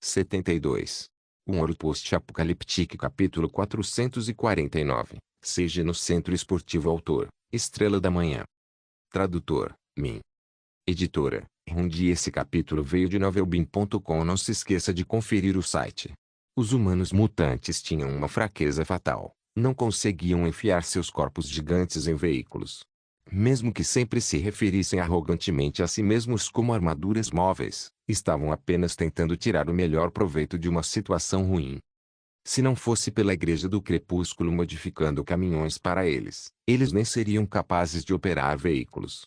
72. Um Ouro Post-Apocalíptico capítulo 449. Seja no Centro Esportivo autor, Estrela da Manhã. Tradutor, Min. Editora, Rundi. Esse capítulo veio de novelbean.com. Não se esqueça de conferir o site. Os humanos mutantes tinham uma fraqueza fatal. Não conseguiam enfiar seus corpos gigantes em veículos. Mesmo que sempre se referissem arrogantemente a si mesmos como armaduras móveis, estavam apenas tentando tirar o melhor proveito de uma situação ruim. Se não fosse pela Igreja do Crepúsculo modificando caminhões para eles, eles nem seriam capazes de operar veículos.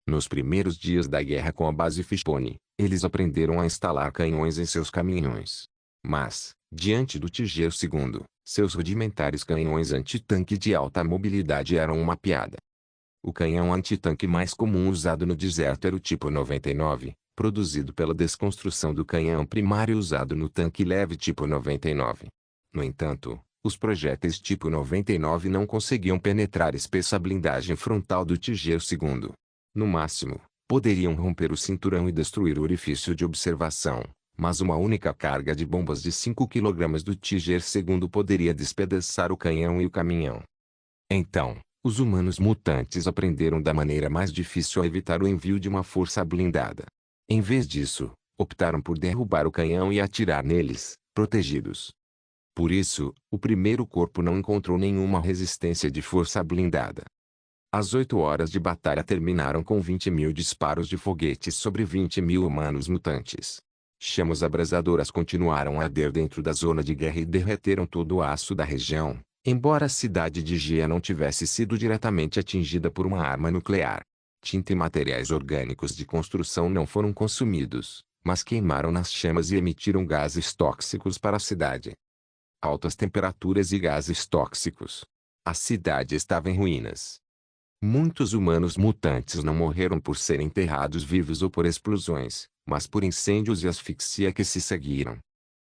Nos primeiros dias da guerra com a base Fishbone, eles aprenderam a instalar canhões em seus caminhões. Mas, diante do Tiger II, seus rudimentares canhões antitanque de alta mobilidade eram uma piada. O canhão antitanque mais comum usado no deserto era o tipo 99, produzido pela desconstrução do canhão primário usado no tanque leve tipo 99. No entanto, os projéteis tipo 99 não conseguiam penetrar a espessa blindagem frontal do Tiger II. No máximo, poderiam romper o cinturão e destruir o orifício de observação, mas uma única carga de bombas de 5 kg do Tiger II poderia despedaçar o canhão e o caminhão. Então, os humanos mutantes aprenderam da maneira mais difícil a evitar o envio de uma força blindada. Em vez disso, optaram por derrubar o canhão e atirar neles, protegidos. Por isso, o primeiro corpo não encontrou nenhuma resistência de força blindada. As 8 horas de batalha terminaram com 20.000 disparos de foguetes sobre 20.000 humanos mutantes. Chamas abrasadoras continuaram a arder dentro da zona de guerra e derreteram todo o aço da região, embora a cidade de Gia não tivesse sido diretamente atingida por uma arma nuclear. Tinta e materiais orgânicos de construção não foram consumidos, mas queimaram nas chamas e emitiram gases tóxicos para a cidade. Altas temperaturas e gases tóxicos. A cidade estava em ruínas. Muitos humanos mutantes não morreram por serem enterrados vivos ou por explosões, mas por incêndios e asfixia que se seguiram.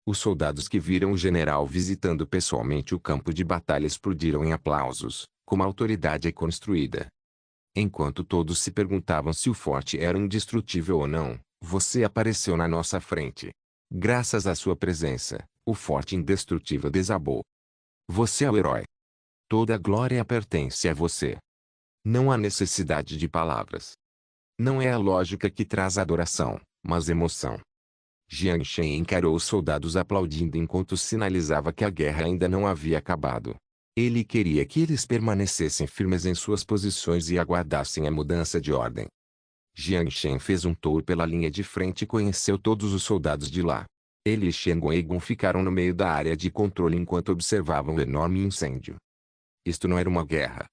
Os soldados que viram o general visitando pessoalmente o campo de batalha explodiram em aplausos, como a autoridade é construída. Enquanto todos se perguntavam se o forte era indestrutível ou não, você apareceu na nossa frente. Graças à sua presença, o forte indestrutível desabou. Você é o herói. Toda a glória pertence a você. Não há necessidade de palavras. Não é a lógica que traz adoração, mas emoção. Jiang Shen encarou os soldados aplaudindo enquanto sinalizava que a guerra ainda não havia acabado. Ele queria que eles permanecessem firmes em suas posições e aguardassem a mudança de ordem. Jiang Shen fez um tour pela linha de frente e conheceu todos os soldados de lá. Ele e Shen Guoigon ficaram no meio da área de controle enquanto observavam o enorme incêndio. Isto não era uma guerra.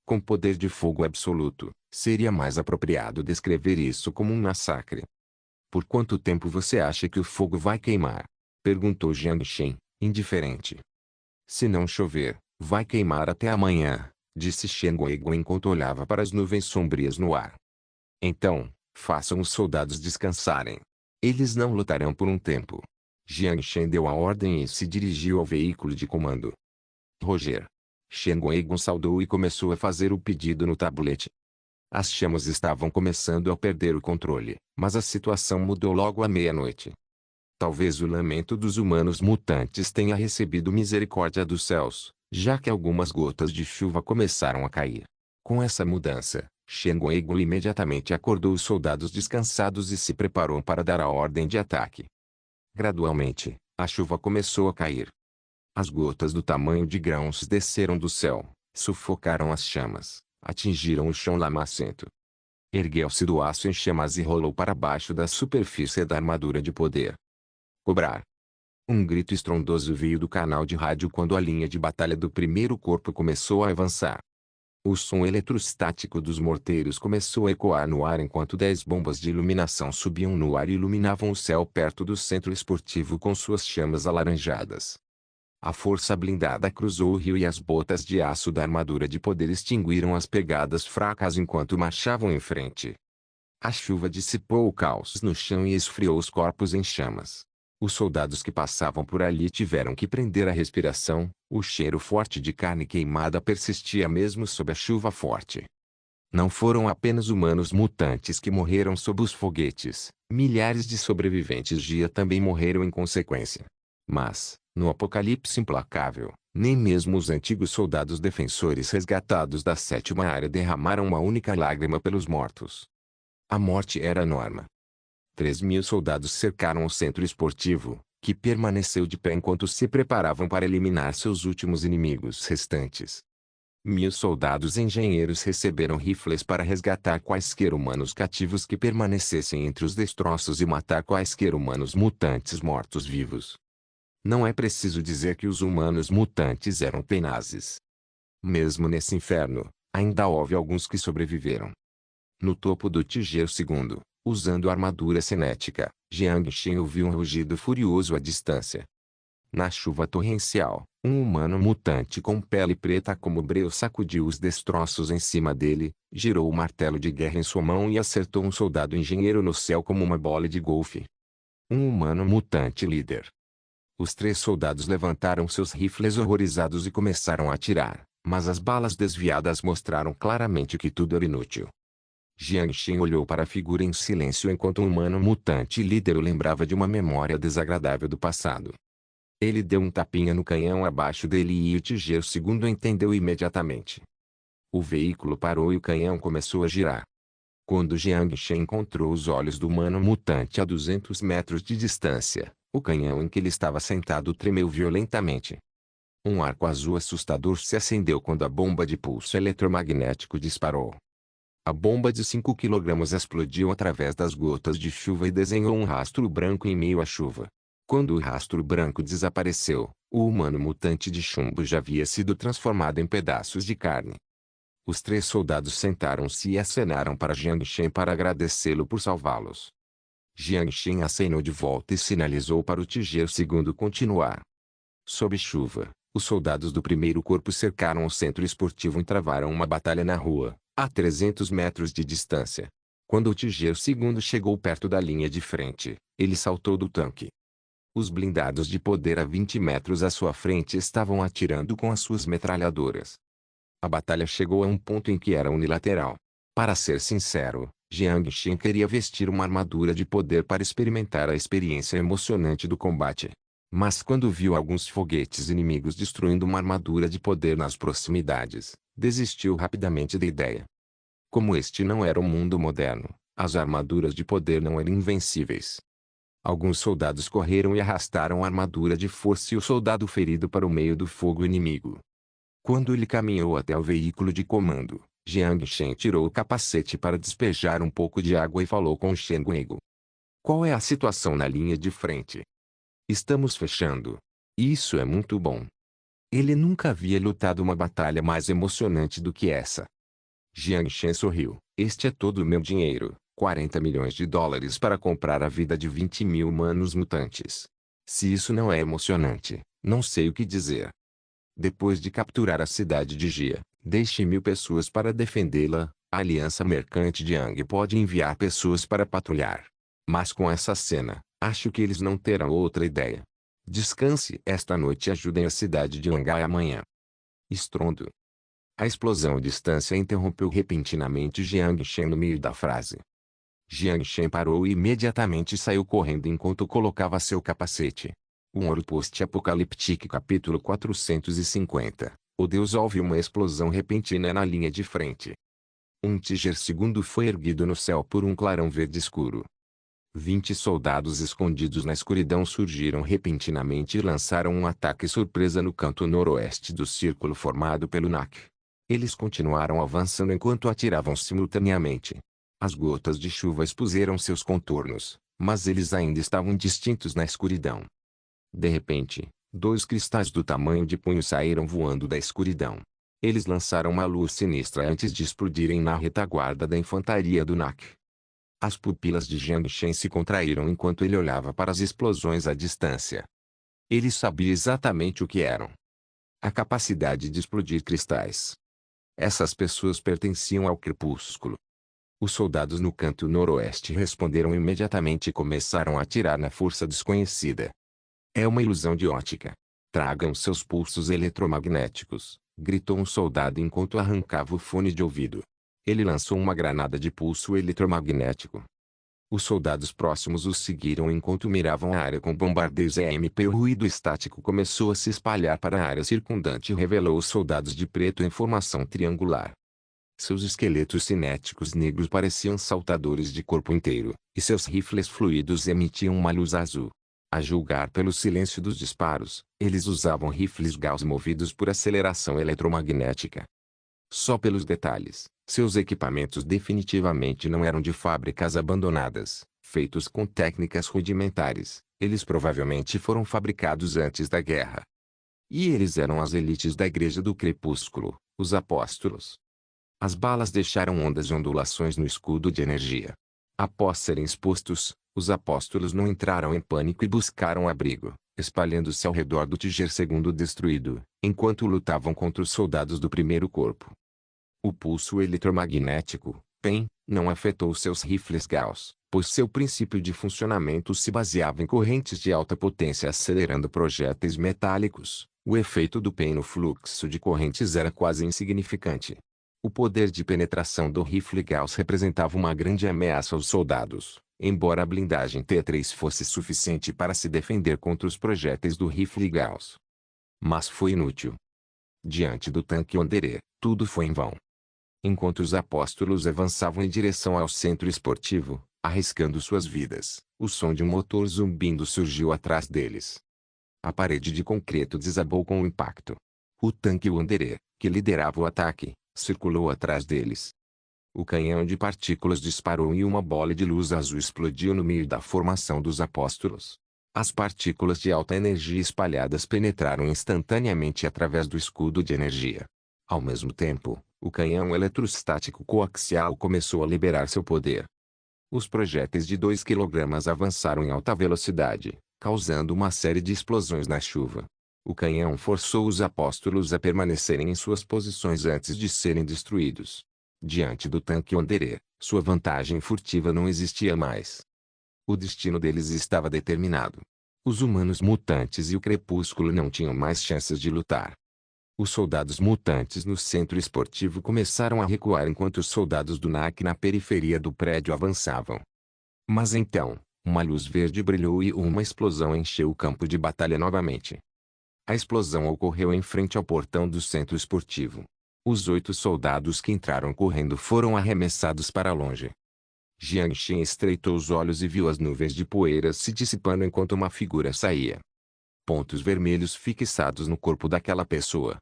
Com poder de fogo absoluto, seria mais apropriado descrever isso como um massacre. Por quanto tempo você acha que o fogo vai queimar? Perguntou Jiang Shen, indiferente. Se não chover, vai queimar até amanhã, disse Shen Guoigon enquanto olhava para as nuvens sombrias no ar. Então, façam os soldados descansarem. Eles não lutarão por um tempo. Jiang Shen deu a ordem e se dirigiu ao veículo de comando. Roger. Shen Guoigon saudou e começou a fazer o pedido no tabulete. As chamas estavam começando a perder o controle, mas a situação mudou logo à meia-noite. Talvez o lamento dos humanos mutantes tenha recebido misericórdia dos céus, já que algumas gotas de chuva começaram a cair. Com essa mudança, Shen Guoigon imediatamente acordou os soldados descansados e se preparou para dar a ordem de ataque. Gradualmente, a chuva começou a cair. As gotas do tamanho de grãos desceram do céu, sufocaram as chamas, atingiram o chão lamacento. Ergueu-se do aço em chamas e rolou para baixo da superfície da armadura de poder. Cobrar! Um grito estrondoso veio do canal de rádio quando a linha de batalha do primeiro corpo começou a avançar. O som eletrostático dos morteiros começou a ecoar no ar enquanto 10 bombas de iluminação subiam no ar e iluminavam o céu perto do centro esportivo com suas chamas alaranjadas. A força blindada cruzou o rio e as botas de aço da armadura de poder extinguiram as pegadas fracas enquanto marchavam em frente. A chuva dissipou o caos no chão e esfriou os corpos em chamas. Os soldados que passavam por ali tiveram que prender a respiração, o cheiro forte de carne queimada persistia mesmo sob a chuva forte. Não foram apenas humanos mutantes que morreram sob os foguetes, milhares de sobreviventes Gia também morreram em consequência. Mas, no apocalipse implacável, nem mesmo os antigos soldados defensores resgatados da sétima área derramaram uma única lágrima pelos mortos. A morte era a norma. 3.000 soldados cercaram o centro esportivo, que permaneceu de pé enquanto se preparavam para eliminar seus últimos inimigos restantes. 1.000 soldados engenheiros receberam rifles para resgatar quaisquer humanos cativos que permanecessem entre os destroços e matar quaisquer humanos mutantes mortos-vivos. Não é preciso dizer que os humanos mutantes eram tenazes. Mesmo nesse inferno, ainda houve alguns que sobreviveram. No topo do Tiger II, usando armadura cinética, Jiang Shen ouviu um rugido furioso à distância. Na chuva torrencial, um humano mutante com pele preta como breu sacudiu os destroços em cima dele, girou o martelo de guerra em sua mão e acertou um soldado engenheiro no céu como uma bola de golfe. Um humano mutante líder. Os 3 soldados levantaram seus rifles horrorizados e começaram a atirar, mas as balas desviadas mostraram claramente que tudo era inútil. Jiang Shen olhou para a figura em silêncio enquanto um humano mutante líder o lembrava de uma memória desagradável do passado. Ele deu um tapinha no canhão abaixo dele e o Tiger II entendeu imediatamente. O veículo parou e o canhão começou a girar. Quando Jiang Shen encontrou os olhos do humano mutante a 200 metros de distância, o canhão em que ele estava sentado tremeu violentamente. Um arco azul assustador se acendeu quando a bomba de pulso eletromagnético disparou. A bomba de 5 kg explodiu através das gotas de chuva e desenhou um rastro branco em meio à chuva. Quando o rastro branco desapareceu, o humano mutante de chumbo já havia sido transformado em pedaços de carne. Os 3 soldados sentaram-se e acenaram para Jiang Shen para agradecê-lo por salvá-los. Jiang Shen acenou de volta e sinalizou para o Tiger II continuar. Sob chuva, os soldados do primeiro corpo cercaram o centro esportivo e travaram uma batalha na rua, a 300 metros de distância. Quando o Tiger II chegou perto da linha de frente, ele saltou do tanque. Os blindados de poder a 20 metros à sua frente estavam atirando com as suas metralhadoras. A batalha chegou a um ponto em que era unilateral. Para ser sincero, Jiang Shen queria vestir uma armadura de poder para experimentar a experiência emocionante do combate. Mas quando viu alguns foguetes inimigos destruindo uma armadura de poder nas proximidades, desistiu rapidamente da ideia. Como este não era o mundo moderno, as armaduras de poder não eram invencíveis. Alguns soldados correram e arrastaram a armadura de força e o soldado ferido para o meio do fogo inimigo. Quando ele caminhou até o veículo de comando, Jiang Shen tirou o capacete para despejar um pouco de água e falou com Shen Guigo. Qual é a situação na linha de frente? Estamos fechando. Isso é muito bom. Ele nunca havia lutado uma batalha mais emocionante do que essa. Jiang Shen sorriu. Este é todo o meu dinheiro. 40 milhões de dólares para comprar a vida de 20.000 humanos mutantes. Se isso não é emocionante, não sei o que dizer. Depois de capturar a cidade de Jia, deixe 1.000 pessoas para defendê-la, a Aliança Mercante de Yang pode enviar pessoas para patrulhar. Mas com essa cena, acho que eles não terão outra ideia. Descanse esta noite e ajudem a cidade de Yangai amanhã. Estrondo. A explosão à distância interrompeu repentinamente Jiang Shen no meio da frase. Jiang Shen parou e imediatamente saiu correndo enquanto colocava seu capacete. Um ouro post-apocalíptico capítulo 450. O Deus ouve uma explosão repentina na linha de frente. Um Tiger II foi erguido no céu por um clarão verde escuro. 20 soldados escondidos na escuridão surgiram repentinamente e lançaram um ataque surpresa no canto noroeste do círculo formado pelo NAC. Eles continuaram avançando enquanto atiravam simultaneamente. As gotas de chuva expuseram seus contornos, mas eles ainda estavam distintos na escuridão. De repente, 2 cristais do tamanho de punho saíram voando da escuridão. Eles lançaram uma luz sinistra antes de explodirem na retaguarda da infantaria do NAC. As pupilas de Jiang Shen se contraíram enquanto ele olhava para as explosões à distância. Ele sabia exatamente o que eram. A capacidade de explodir cristais. Essas pessoas pertenciam ao crepúsculo. Os soldados no canto noroeste responderam imediatamente e começaram a atirar na força desconhecida. É uma ilusão de ótica. Tragam seus pulsos eletromagnéticos, gritou um soldado enquanto arrancava o fone de ouvido. Ele lançou uma granada de pulso eletromagnético. Os soldados próximos os seguiram enquanto miravam a área com bombardeios EMP. O ruído estático começou a se espalhar para a área circundante e revelou os soldados de preto em formação triangular. Seus esqueletos cinéticos negros pareciam saltadores de corpo inteiro, e seus rifles fluidos emitiam uma luz azul. A julgar pelo silêncio dos disparos, eles usavam rifles Gauss movidos por aceleração eletromagnética. Só pelos detalhes, seus equipamentos definitivamente não eram de fábricas abandonadas, feitos com técnicas rudimentares. Eles provavelmente foram fabricados antes da guerra. E eles eram as elites da Igreja do Crepúsculo, os apóstolos. As balas deixaram ondas e ondulações no escudo de energia. Após serem expostos, os apóstolos não entraram em pânico e buscaram abrigo, espalhando-se ao redor do Tiger II destruído, enquanto lutavam contra os soldados do primeiro corpo. O pulso eletromagnético, PEM, não afetou seus rifles Gauss, pois seu princípio de funcionamento se baseava em correntes de alta potência acelerando projéteis metálicos. O efeito do PEM no fluxo de correntes era quase insignificante. O poder de penetração do rifle Gauss representava uma grande ameaça aos soldados, embora a blindagem T3 fosse suficiente para se defender contra os projéteis do rifle Gauss. Mas foi inútil. Diante do tanque Onderer, tudo foi em vão. Enquanto os apóstolos avançavam em direção ao centro esportivo, arriscando suas vidas, o som de um motor zumbindo surgiu atrás deles. A parede de concreto desabou com o impacto. O tanque Onderer, que liderava o ataque, circulou atrás deles. O canhão de partículas disparou e uma bola de luz azul explodiu no meio da formação dos apóstolos. As partículas de alta energia espalhadas penetraram instantaneamente através do escudo de energia. Ao mesmo tempo, o canhão eletrostático coaxial começou a liberar seu poder. Os projéteis de 2 kg avançaram em alta velocidade, causando uma série de explosões na chuva. O canhão forçou os apóstolos a permanecerem em suas posições antes de serem destruídos. Diante do tanque Onderer, sua vantagem furtiva não existia mais. O destino deles estava determinado. Os humanos mutantes e o crepúsculo não tinham mais chances de lutar. Os soldados mutantes no centro esportivo começaram a recuar enquanto os soldados do NAC na periferia do prédio avançavam. Mas então, uma luz verde brilhou e uma explosão encheu o campo de batalha novamente. A explosão ocorreu em frente ao portão do centro esportivo. Os 8 soldados que entraram correndo foram arremessados para longe. Jiang Shen estreitou os olhos e viu as nuvens de poeira se dissipando enquanto uma figura saía. Pontos vermelhos fixados no corpo daquela pessoa.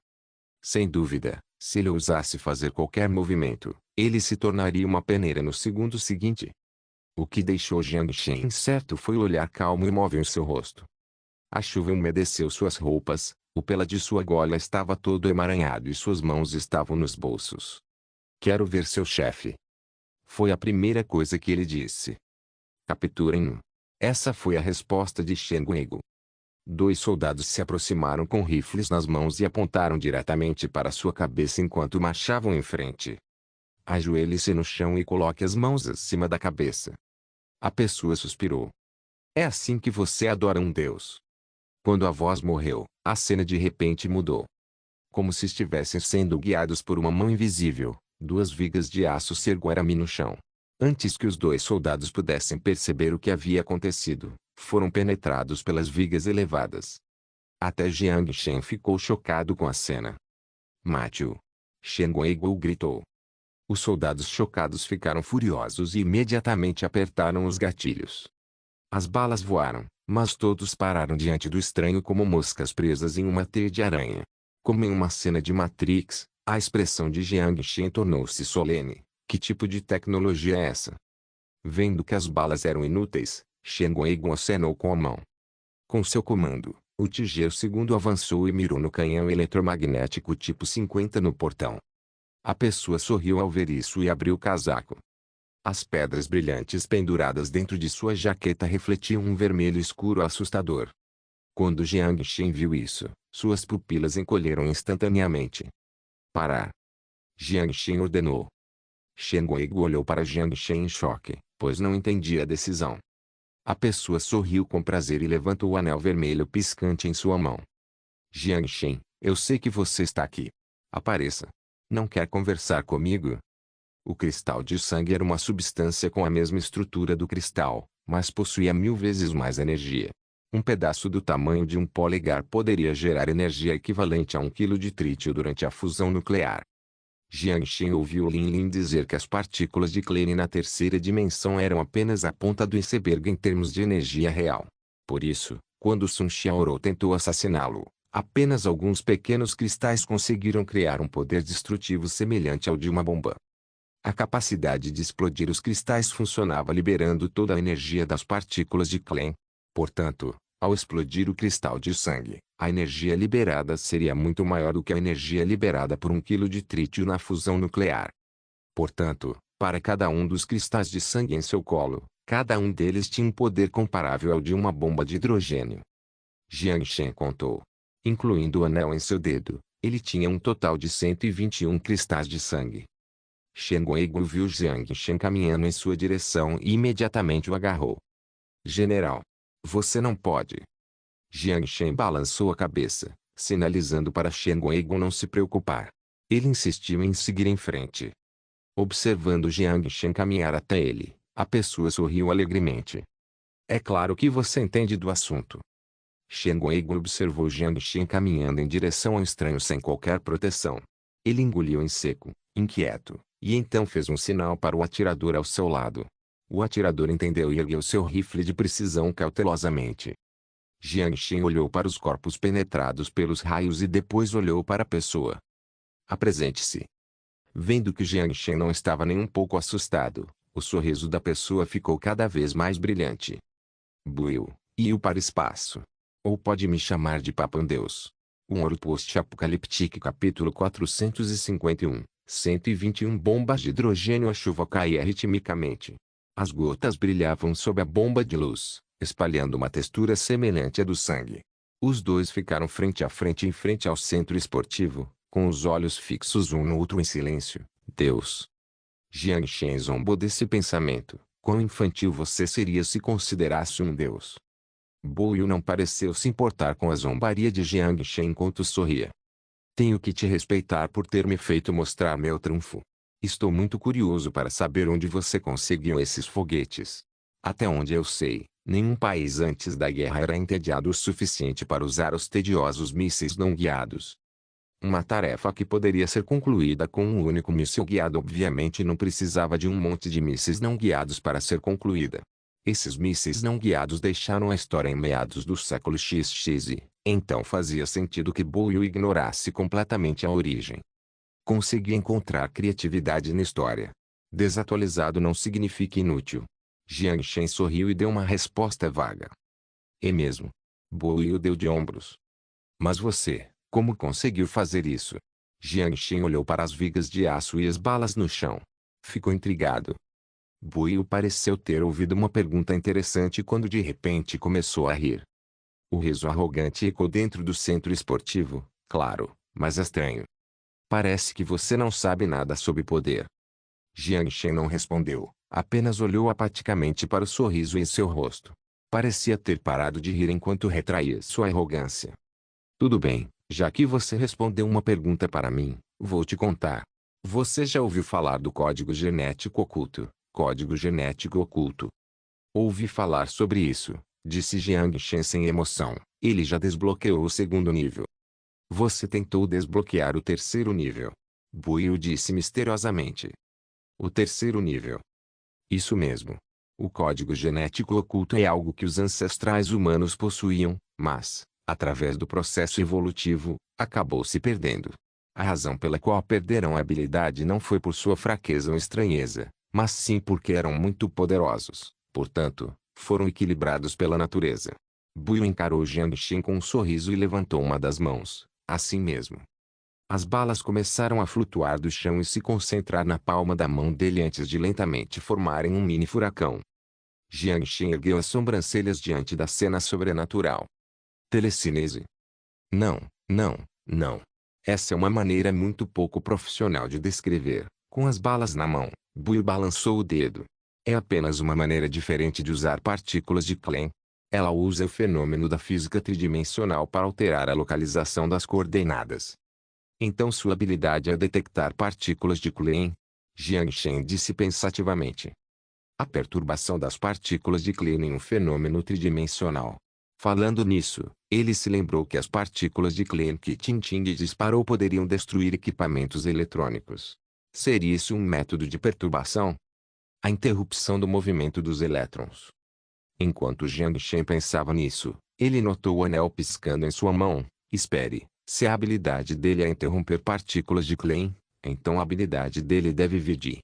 Sem dúvida, se ele ousasse fazer qualquer movimento, ele se tornaria uma peneira no segundo seguinte. O que deixou Jiang Shen incerto foi o olhar calmo e imóvel em seu rosto. A chuva umedeceu suas roupas, o pela de sua gola estava todo emaranhado e suas mãos estavam nos bolsos. "Quero ver seu chefe." Foi a primeira coisa que ele disse. "Capturem-no." Essa foi a resposta de Shen Guigo. 2 soldados se aproximaram com rifles nas mãos e apontaram diretamente para sua cabeça enquanto marchavam em frente. "Ajoelhe-se no chão e coloque as mãos acima da cabeça." A pessoa suspirou. "É assim que você adora um deus." Quando a voz morreu, a cena de repente mudou. Como se estivessem sendo guiados por uma mão invisível, 2 vigas de aço se ergueram no chão. Antes que os 2 soldados pudessem perceber o que havia acontecido, foram penetrados pelas vigas elevadas. Até Jiang Shen ficou chocado com a cena. "Mate-o!" Shen Guigo gritou. Os soldados chocados ficaram furiosos e imediatamente apertaram os gatilhos. As balas voaram, mas todos pararam diante do estranho como moscas presas em uma teia de aranha. Como em uma cena de Matrix, a expressão de Jiang Shen tornou-se solene. "Que tipo de tecnologia é essa?" Vendo que as balas eram inúteis, Shen Guigo acenou com a mão. Com seu comando, o Tiger II avançou e mirou no canhão eletromagnético tipo 50 no portão. A pessoa sorriu ao ver isso e abriu o casaco. As pedras brilhantes penduradas dentro de sua jaqueta refletiam um vermelho escuro assustador. Quando Jiang Shen viu isso, suas pupilas encolheram instantaneamente. "Parar!" Jiang Shen ordenou. Shen Guigo olhou para Jiang Shen em choque, pois não entendia a decisão. A pessoa sorriu com prazer e levantou o anel vermelho piscante em sua mão. "Jiang Shen, eu sei que você está aqui. Apareça. Não quer conversar comigo?" O cristal de sangue era uma substância com a mesma estrutura do cristal, mas possuía 1000 vezes mais energia. Um pedaço do tamanho de um polegar poderia gerar energia equivalente a 1 kg de trítio durante a fusão nuclear. Jiangxin ouviu Lin Lin dizer que as partículas de Klein na terceira dimensão eram apenas a ponta do iceberg em termos de energia real. Por isso, quando Sun Xiaorou tentou assassiná-lo, apenas alguns pequenos cristais conseguiram criar um poder destrutivo semelhante ao de uma bomba. A capacidade de explodir os cristais funcionava liberando toda a energia das partículas de Klein. Portanto, ao explodir o cristal de sangue, a energia liberada seria muito maior do que a energia liberada por 1 kg de trítio na fusão nuclear. Portanto, para cada um dos cristais de sangue em seu colo, cada um deles tinha um poder comparável ao de uma bomba de hidrogênio. Jiangxin contou. Incluindo o anel em seu dedo, ele tinha um total de 121 cristais de sangue. Shen Guogu viu Jiangxin caminhando em sua direção e imediatamente o agarrou. General, você não pode. Jiangxin balançou a cabeça, sinalizando para Shen Guogu não se preocupar. Ele insistiu em seguir em frente. Observando Jiangxin caminhar até ele, a pessoa sorriu alegremente. É claro que você entende do assunto. Shen Guogu observou Jiangxin caminhando em direção ao estranho sem qualquer proteção. Ele engoliu em seco, inquieto, e então fez um sinal para o atirador ao seu lado. O atirador entendeu e ergueu seu rifle de precisão cautelosamente. Jiangxin olhou para os corpos penetrados pelos raios e depois olhou para a pessoa. Apresente-se. Vendo que Jiangxin não estava nem um pouco assustado, o sorriso da pessoa ficou cada vez mais brilhante. Buiu, iu para espaço. Ou pode me chamar de Papandeus. Um Ouro Post-Apocalíptico capítulo 451, 121 bombas de hidrogênio. A chuva caía ritmicamente. As gotas brilhavam sob a bomba de luz, espalhando uma textura semelhante à do sangue. Os dois ficaram frente a frente em frente ao centro esportivo, com os olhos fixos um no outro em silêncio. Deus! Jiangxin zombou desse pensamento. Quão infantil você seria se considerasse um deus? Buiu não pareceu se importar com a zombaria de Jiangxin enquanto sorria. Tenho que te respeitar por ter me feito mostrar meu trunfo. Estou muito curioso para saber onde você conseguiu esses foguetes. Até onde eu sei, nenhum país antes da guerra era entediado o suficiente para usar os tediosos mísseis não guiados. Uma tarefa que poderia ser concluída com um único míssil guiado obviamente não precisava de um monte de mísseis não guiados para ser concluída. Esses mísseis não guiados deixaram a história em meados do século XX e, então fazia sentido que Buiu ignorasse completamente a origem. Consegui encontrar criatividade na história. Desatualizado não significa inútil. Jiangxin sorriu e deu uma resposta vaga. É mesmo. Buiu deu de ombros. Mas você, como conseguiu fazer isso? Jiangxin olhou para as vigas de aço e as balas no chão. Ficou intrigado. Buiu pareceu ter ouvido uma pergunta interessante quando de repente começou a rir. O riso arrogante ecoou dentro do centro esportivo, claro, mas estranho. Parece que você não sabe nada sobre poder. Jiangxin não respondeu, apenas olhou apaticamente para o sorriso em seu rosto. Parecia ter parado de rir enquanto retraía sua arrogância. Tudo bem, já que você respondeu uma pergunta para mim, vou te contar. Você já ouviu falar do código genético oculto? Código genético oculto. Ouvi falar sobre isso, disse Jiangxin sem emoção. Ele já desbloqueou o segundo nível. Você tentou desbloquear o terceiro nível. Buiu disse misteriosamente. O terceiro nível. Isso mesmo. O código genético oculto é algo que os ancestrais humanos possuíam, mas, através do processo evolutivo, acabou se perdendo. A razão pela qual perderam a habilidade não foi por sua fraqueza ou estranheza, mas sim porque eram muito poderosos, portanto, foram equilibrados pela natureza. Buiu encarou Jiangxin com um sorriso e levantou uma das mãos, assim mesmo. As balas começaram a flutuar do chão e se concentrar na palma da mão dele antes de lentamente formarem um mini furacão. Jiangxin ergueu as sobrancelhas diante da cena sobrenatural. Telecinese? Não, não, não. Essa é uma maneira muito pouco profissional de descrever. Com as balas na mão, Buiu balançou o dedo. É apenas uma maneira diferente de usar partículas de Klein. Ela usa o fenômeno da física tridimensional para alterar a localização das coordenadas. Então sua habilidade é detectar partículas de Klein? Jiang Shen disse pensativamente. A perturbação das partículas de Klein em um fenômeno tridimensional. Falando nisso, ele se lembrou que as partículas de Klein que Ting disparou poderiam destruir equipamentos eletrônicos. Seria isso um método de perturbação? A interrupção do movimento dos elétrons. Enquanto Jiang Shen pensava nisso, ele notou o anel piscando em sua mão. Espere, se a habilidade dele é interromper partículas de Klein, então a habilidade dele deve vir de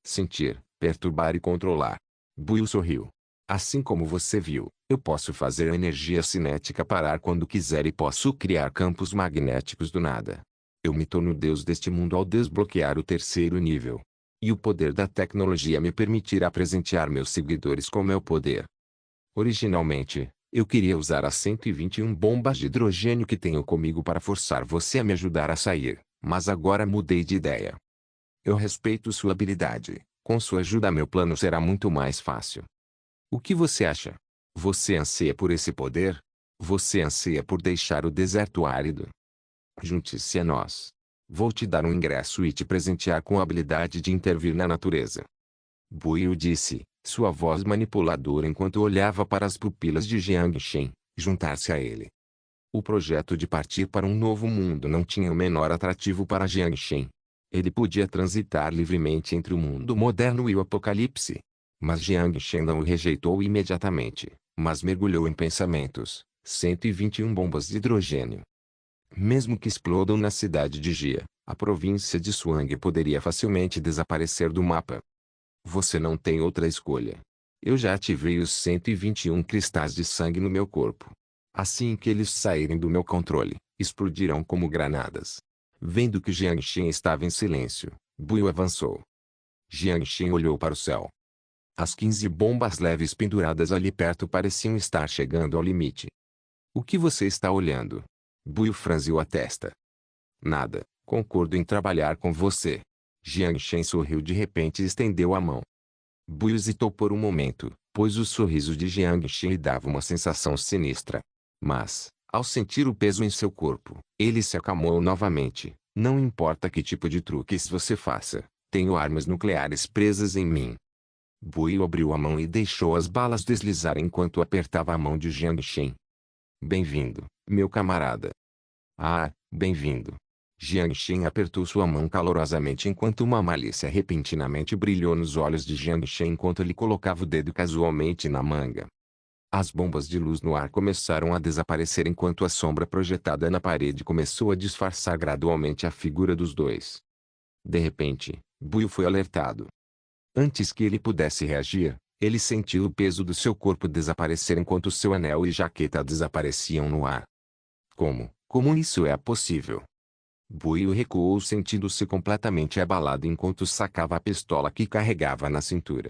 sentir, perturbar e controlar. Buiu sorriu. Assim como você viu, eu posso fazer a energia cinética parar quando quiser e posso criar campos magnéticos do nada. Eu me torno Deus deste mundo ao desbloquear o terceiro nível. E o poder da tecnologia me permitirá presentear meus seguidores com meu poder. Originalmente, eu queria usar as 121 bombas de hidrogênio que tenho comigo para forçar você a me ajudar a sair, mas agora mudei de ideia. Eu respeito sua habilidade. Com sua ajuda meu plano será muito mais fácil. O que você acha? Você anseia por esse poder? Você anseia por deixar o deserto árido? Junte-se a nós. Vou te dar um ingresso e te presentear com a habilidade de intervir na natureza. Buiu disse, sua voz manipuladora enquanto olhava para as pupilas de Jiang Shen, juntar-se a ele. O projeto de partir para um novo mundo não tinha o menor atrativo para Jiang Shen. Ele podia transitar livremente entre o mundo moderno e o apocalipse. Mas Jiang Shen não o rejeitou imediatamente, mas mergulhou em pensamentos. 121 bombas de hidrogênio. Mesmo que explodam na cidade de Jia, a província de Suang poderia facilmente desaparecer do mapa. Você não tem outra escolha. Eu já ativei os 121 cristais de sangue no meu corpo. Assim que eles saírem do meu controle, explodirão como granadas. Vendo que Jiang Shen estava em silêncio, Buiu avançou. Jiang Shen olhou para o céu. As 15 bombas leves penduradas ali perto pareciam estar chegando ao limite. O que você está olhando? Buiu franziu a testa. Nada, concordo em trabalhar com você. Jiang Shen sorriu de repente e estendeu a mão. Buiu hesitou por um momento, pois o sorriso de Jiang Shen lhe dava uma sensação sinistra. Mas, ao sentir o peso em seu corpo, ele se acalmou novamente. Não importa que tipo de truques você faça, tenho armas nucleares presas em mim. Buiu abriu a mão e deixou as balas deslizar enquanto apertava a mão de Jiang Shen. Bem-vindo, meu camarada. Ah, bem-vindo. Jiang Shen apertou sua mão calorosamente enquanto uma malícia repentinamente brilhou nos olhos de Jiang Shen enquanto ele colocava o dedo casualmente na manga. As bombas de luz no ar começaram a desaparecer enquanto a sombra projetada na parede começou a disfarçar gradualmente a figura dos dois. De repente, Buiu foi alertado. Antes que ele pudesse reagir, ele sentiu o peso do seu corpo desaparecer enquanto seu anel e jaqueta desapareciam no ar. Como isso é possível? Buiu recuou sentindo-se completamente abalado enquanto sacava a pistola que carregava na cintura.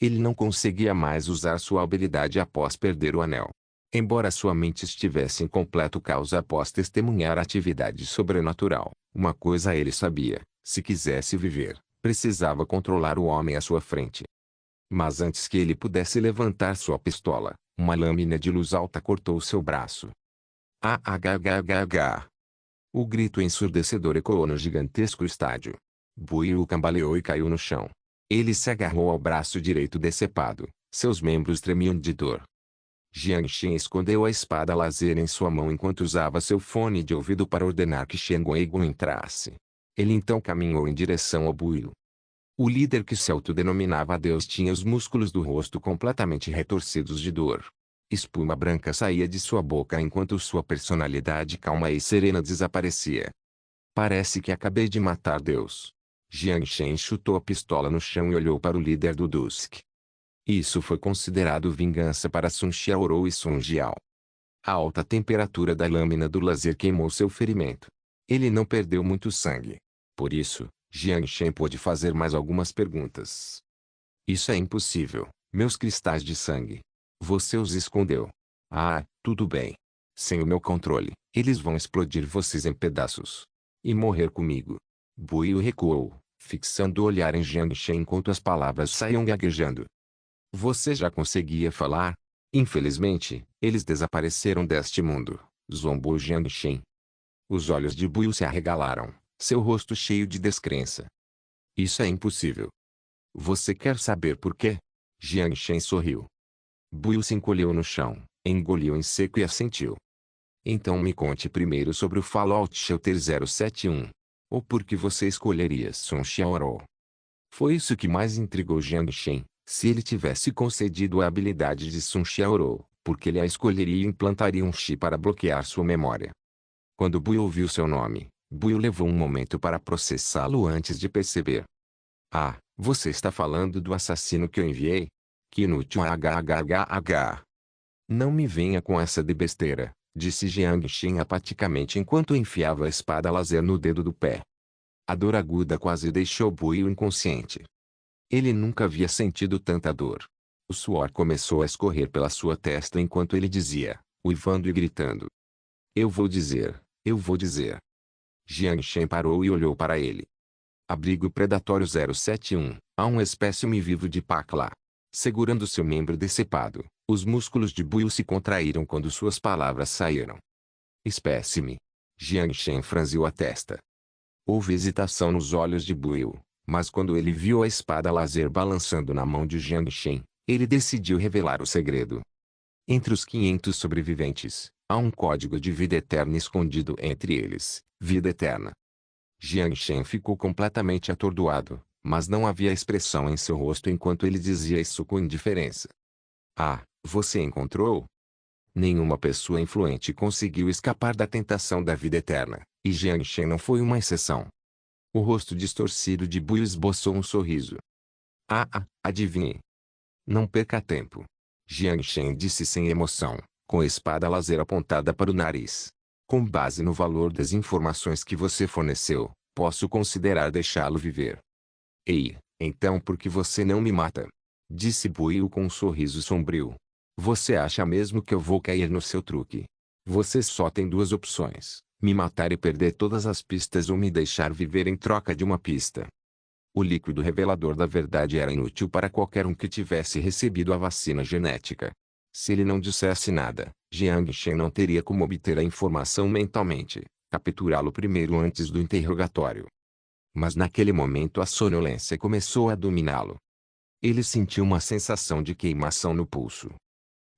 Ele não conseguia mais usar sua habilidade após perder o anel. Embora sua mente estivesse em completo caos após testemunhar a atividade sobrenatural, uma coisa ele sabia: se quisesse viver, precisava controlar o homem à sua frente. Mas antes que ele pudesse levantar sua pistola, uma lâmina de luz alta cortou seu braço. Ah! O grito ensurdecedor ecoou no gigantesco estádio. Buiu cambaleou e caiu no chão. Ele se agarrou ao braço direito decepado, seus membros tremiam de dor. Jiang Shen escondeu a espada laser em sua mão enquanto usava seu fone de ouvido para ordenar que Shen Guigon entrasse. Ele então caminhou em direção ao Buiu. O líder que se autodenominava Deus tinha os músculos do rosto completamente retorcidos de dor. Espuma branca saía de sua boca enquanto sua personalidade calma e serena desaparecia. Parece que acabei de matar Deus. Jiang Shen chutou a pistola no chão e olhou para o líder do Dusk. Isso foi considerado vingança para Sun Xiaorou e Sun Jiao. A alta temperatura da lâmina do laser queimou seu ferimento. Ele não perdeu muito sangue. Por isso, Jiang Shen pôde fazer mais algumas perguntas. Isso é impossível, meus cristais de sangue. Você os escondeu. Ah, tudo bem. Sem o meu controle, eles vão explodir vocês em pedaços. E morrer comigo. Buiu recuou, fixando o olhar em Jiang Shen enquanto as palavras saíam gaguejando. Você já conseguia falar? Infelizmente, eles desapareceram deste mundo, zombou Jiang Shen. Os olhos de Buiu se arregalaram, seu rosto cheio de descrença. Isso é impossível. Você quer saber por quê? Jiang Shen sorriu. Buiu se encolheu no chão, engoliu em seco e assentiu. Então me conte primeiro sobre o Fallout Shelter 071. Ou por que você escolheria Sun Xiaorou? Foi isso que mais intrigou Jiang Shen. Se ele tivesse concedido a habilidade de Sun Xiaorou, porque ele a escolheria e implantaria um chi para bloquear sua memória. Quando Buiu ouviu seu nome, Buiu levou um momento para processá-lo antes de perceber. Ah, você está falando do assassino que eu enviei? Que inútil hhhh. Não me venha com essa de besteira, disse Jiang Shen apaticamente enquanto enfiava a espada laser no dedo do pé. A dor aguda quase deixou Buiu inconsciente. Ele nunca havia sentido tanta dor. O suor começou a escorrer pela sua testa enquanto ele dizia, uivando e gritando. Eu vou dizer, eu vou dizer. Jiang Shen parou e olhou para ele. Abrigo Predatório 071, há um espécime vivo de Pac lá. Segurando seu membro decepado, os músculos de Buiu se contraíram quando suas palavras saíram. Espécime. Jiang Shen franziu a testa. Houve hesitação nos olhos de Buiu, mas quando ele viu a espada laser balançando na mão de Jiang Shen, ele decidiu revelar o segredo. Entre os 500 sobreviventes, há um código de vida eterna escondido entre eles, vida eterna. Jiang Shen ficou completamente atordoado, mas não havia expressão em seu rosto enquanto ele dizia isso com indiferença. Ah, você encontrou? Nenhuma pessoa influente conseguiu escapar da tentação da vida eterna, e Jiang Shen não foi uma exceção. O rosto distorcido de Buiu esboçou um sorriso. Adivinhe. Não perca tempo. Jiang Shen disse sem emoção, com a espada laser apontada para o nariz. Com base no valor das informações que você forneceu, posso considerar deixá-lo viver. Ei, então por que você não me mata? Disse Buiu com um sorriso sombrio. Você acha mesmo que eu vou cair no seu truque? Você só tem duas opções, me matar e perder todas as pistas ou me deixar viver em troca de uma pista. O líquido revelador da verdade era inútil para qualquer um que tivesse recebido a vacina genética. Se ele não dissesse nada, Jiang Shen não teria como obter a informação mentalmente, capturá-lo primeiro antes do interrogatório. Mas naquele momento a sonolência começou a dominá-lo. Ele sentiu uma sensação de queimação no pulso.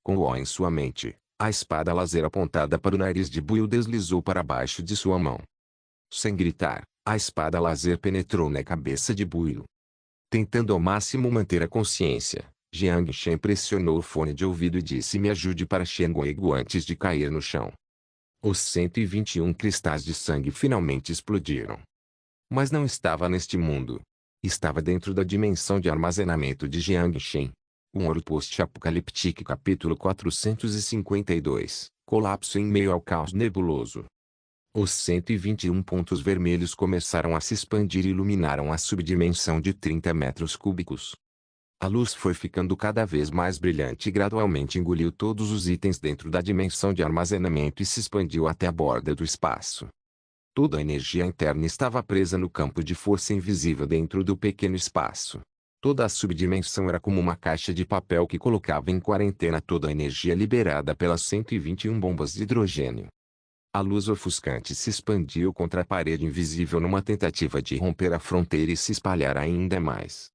Com o ó em sua mente, a espada laser apontada para o nariz de Buiu deslizou para baixo de sua mão. Sem gritar, a espada laser penetrou na cabeça de Buiu. Tentando ao máximo manter a consciência, Jiang Shen pressionou o fone de ouvido e disse: me ajude para Shen Guogu antes de cair no chão. Os 121 cristais de sangue finalmente explodiram. Mas não estava neste mundo. Estava dentro da dimensão de armazenamento de Jiang Shen. Um ouro post-apocalíptico capítulo 452, colapso em meio ao caos nebuloso. Os 121 pontos vermelhos começaram a se expandir e iluminaram a subdimensão de 30 metros cúbicos. A luz foi ficando cada vez mais brilhante e gradualmente engoliu todos os itens dentro da dimensão de armazenamento e se expandiu até a borda do espaço. Toda a energia interna estava presa no campo de força invisível dentro do pequeno espaço. Toda a subdimensão era como uma caixa de papel que colocava em quarentena toda a energia liberada pelas 121 bombas de hidrogênio. A luz ofuscante se expandiu contra a parede invisível numa tentativa de romper a fronteira e se espalhar ainda mais.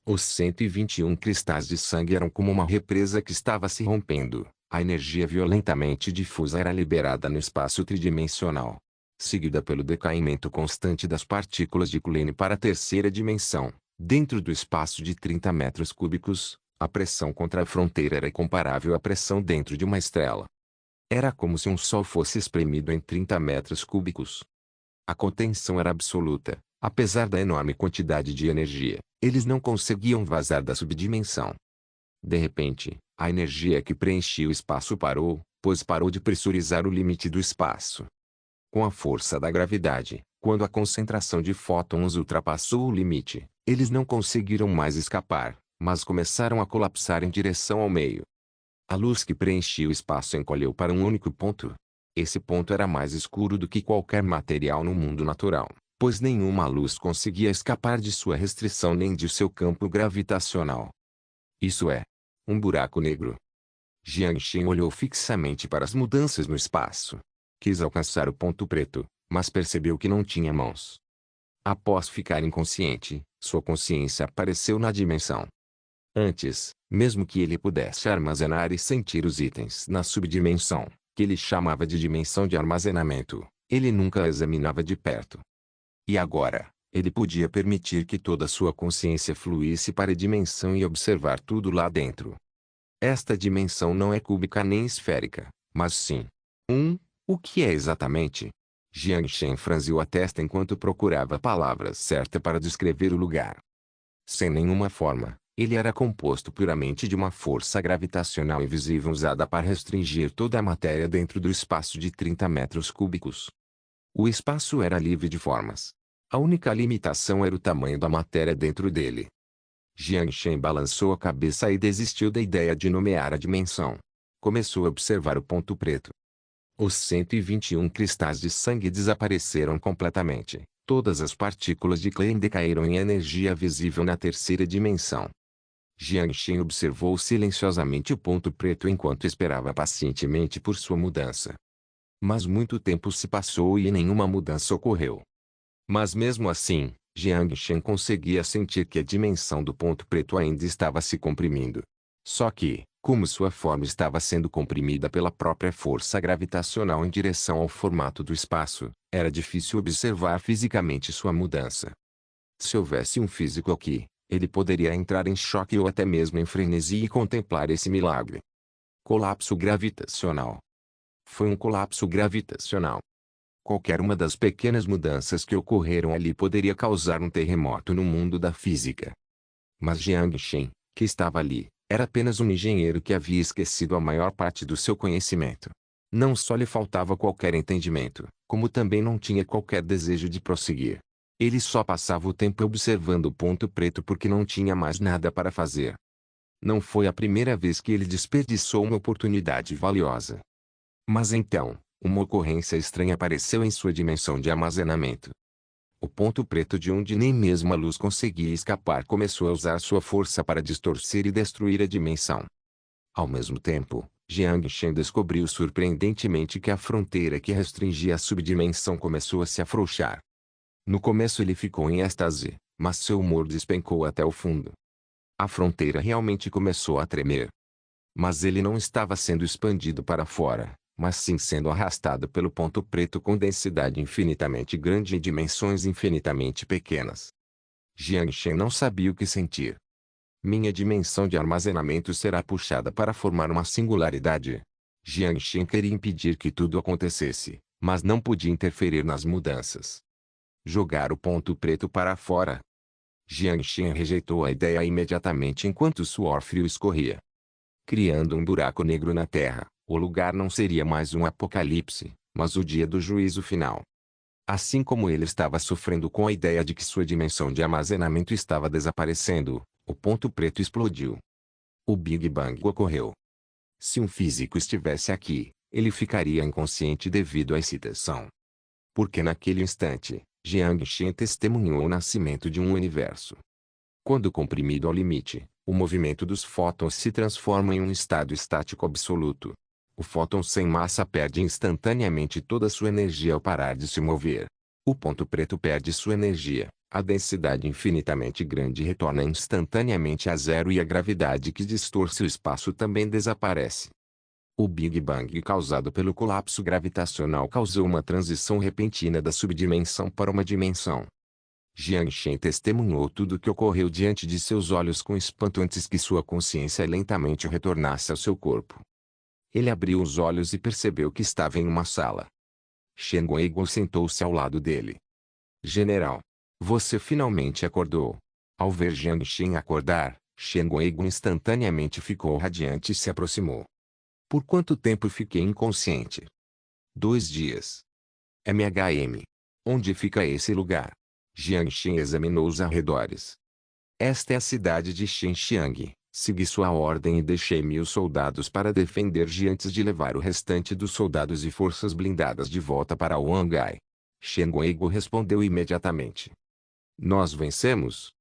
Os 121 cristais de sangue eram como uma represa que estava se rompendo. A energia violentamente difusa era liberada no espaço tridimensional, seguida pelo decaimento constante das partículas de Kulene para a terceira dimensão. Dentro do espaço de 30 metros cúbicos, a pressão contra a fronteira era comparável à pressão dentro de uma estrela. Era como se um sol fosse espremido em 30 metros cúbicos. A contenção era absoluta. Apesar da enorme quantidade de energia, eles não conseguiam vazar da subdimensão. De repente, a energia que preenchia o espaço parou, pois parou de pressurizar o limite do espaço. Com a força da gravidade, quando a concentração de fótons ultrapassou o limite, eles não conseguiram mais escapar, mas começaram a colapsar em direção ao meio. A luz que preenchia o espaço encolheu para um único ponto. Esse ponto era mais escuro do que qualquer material no mundo natural, pois nenhuma luz conseguia escapar de sua restrição nem de seu campo gravitacional. Isso é, um buraco negro. Jiang Shen olhou fixamente para as mudanças no espaço. Quis alcançar o ponto preto, mas percebeu que não tinha mãos. Após ficar inconsciente, Sua consciência apareceu na dimensão. Antes, mesmo que ele pudesse armazenar e sentir os itens na subdimensão, que ele chamava de dimensão de armazenamento, ele nunca a examinava de perto. E agora, ele podia permitir que toda sua consciência fluísse para a dimensão e observar tudo lá dentro. Esta dimensão não é cúbica nem esférica, mas sim. O que é exatamente? Jiang Shen franziu a testa enquanto procurava a palavra certa para descrever o lugar. Sem nenhuma forma, ele era composto puramente de uma força gravitacional invisível usada para restringir toda a matéria dentro do espaço de 30 metros cúbicos. O espaço era livre de formas. A única limitação era o tamanho da matéria dentro dele. Jiang Shen balançou a cabeça e desistiu da ideia de nomear a dimensão. Começou a observar o ponto preto. Os 121 cristais de sangue desapareceram completamente. Todas as partículas de Klein decaíram em energia visível na terceira dimensão. Jiang Shen observou silenciosamente o ponto preto enquanto esperava pacientemente por sua mudança. Mas muito tempo se passou e nenhuma mudança ocorreu. Mas mesmo assim, Jiang Shen conseguia sentir que a dimensão do ponto preto ainda estava se comprimindo. Só que, como sua forma estava sendo comprimida pela própria força gravitacional em direção ao formato do espaço, era difícil observar fisicamente sua mudança. Se houvesse um físico aqui, ele poderia entrar em choque ou até mesmo em frenesi e contemplar esse milagre. Colapso gravitacional. Foi um colapso gravitacional. Qualquer uma das pequenas mudanças que ocorreram ali poderia causar um terremoto no mundo da física. Mas Jiang Shen, que estava ali, era apenas um engenheiro que havia esquecido a maior parte do seu conhecimento. Não só lhe faltava qualquer entendimento, como também não tinha qualquer desejo de prosseguir. Ele só passava o tempo observando o ponto preto porque não tinha mais nada para fazer. Não foi a primeira vez que ele desperdiçou uma oportunidade valiosa. Mas então, uma ocorrência estranha apareceu em sua dimensão de armazenamento. O ponto preto de onde nem mesmo a luz conseguia escapar começou a usar sua força para distorcer e destruir a dimensão. Ao mesmo tempo, Jiang Shen descobriu surpreendentemente que a fronteira que restringia a subdimensão começou a se afrouxar. No começo ele ficou em êxtase, mas seu humor despencou até o fundo. A fronteira realmente começou a tremer. Mas ele não estava sendo expandido para fora, mas sim sendo arrastado pelo ponto preto com densidade infinitamente grande e dimensões infinitamente pequenas. Jiang Shen não sabia o que sentir. Minha dimensão de armazenamento será puxada para formar uma singularidade. Jiang Shen queria impedir que tudo acontecesse, mas não podia interferir nas mudanças. Jogar o ponto preto para fora. Jiang Shen rejeitou a ideia imediatamente enquanto o suor frio escorria. Criando um buraco negro na terra, o lugar não seria mais um apocalipse, mas o dia do juízo final. Assim como ele estava sofrendo com a ideia de que sua dimensão de armazenamento estava desaparecendo, o ponto preto explodiu. O Big Bang ocorreu. Se um físico estivesse aqui, ele ficaria inconsciente devido à excitação. Porque naquele instante, Jiang Shen testemunhou o nascimento de um universo. Quando comprimido ao limite, o movimento dos fótons se transforma em um estado estático absoluto. O fóton sem massa perde instantaneamente toda sua energia ao parar de se mover. O ponto preto perde sua energia, a densidade infinitamente grande retorna instantaneamente a zero e a gravidade que distorce o espaço também desaparece. O Big Bang causado pelo colapso gravitacional causou uma transição repentina da subdimensão para uma dimensão. Jiang Shen testemunhou tudo o que ocorreu diante de seus olhos com espanto antes que sua consciência lentamente retornasse ao seu corpo. Ele abriu os olhos e percebeu que estava em uma sala. Shen Guoiguo sentou-se ao lado dele. General, você finalmente acordou. Ao ver Jiang Shen acordar, Shen Guoiguo instantaneamente ficou radiante e se aproximou. Por quanto tempo fiquei inconsciente? 2 dias. MHM. Onde fica esse lugar? Jiang Shen examinou os arredores. Esta é a cidade de Xinxiang. Segui sua ordem e deixei 1000 soldados para defender antes de levar o restante dos soldados e forças blindadas de volta para Wangai. Shen Guoiguo respondeu imediatamente. Nós vencemos?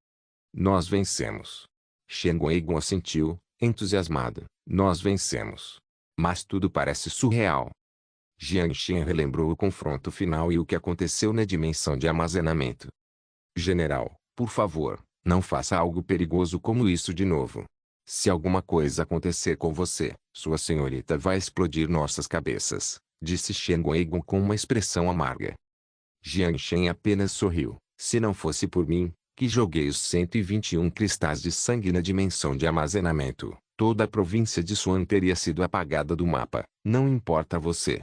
Nós vencemos. Shen Guoiguo assentiu, entusiasmado. Nós vencemos. Mas tudo parece surreal. Jiang Shen relembrou o confronto final e o que aconteceu na dimensão de armazenamento. General, por favor, Não faça algo perigoso como isso de novo. Se alguma coisa acontecer com você, sua senhorita vai explodir nossas cabeças, disse Shen Guigon com uma expressão amarga. Jiang Shen apenas sorriu. Se não fosse por mim, que joguei os 121 cristais de sangue na dimensão de armazenamento, toda a província de Suan teria sido apagada do mapa. Não importa você.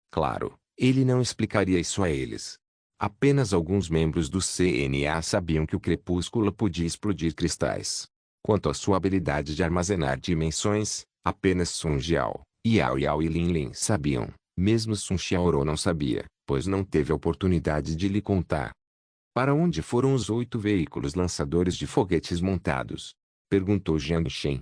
Claro, ele não explicaria isso a eles. Apenas alguns membros do CNA sabiam que o crepúsculo podia explodir cristais. Quanto à sua habilidade de armazenar dimensões, apenas Sun Jiao, Yao Yao e Lin Lin sabiam. Mesmo Sun Xiaoro não sabia, pois não teve a oportunidade de lhe contar. Para onde foram os 8 veículos lançadores de foguetes montados? Perguntou Jiang Shen.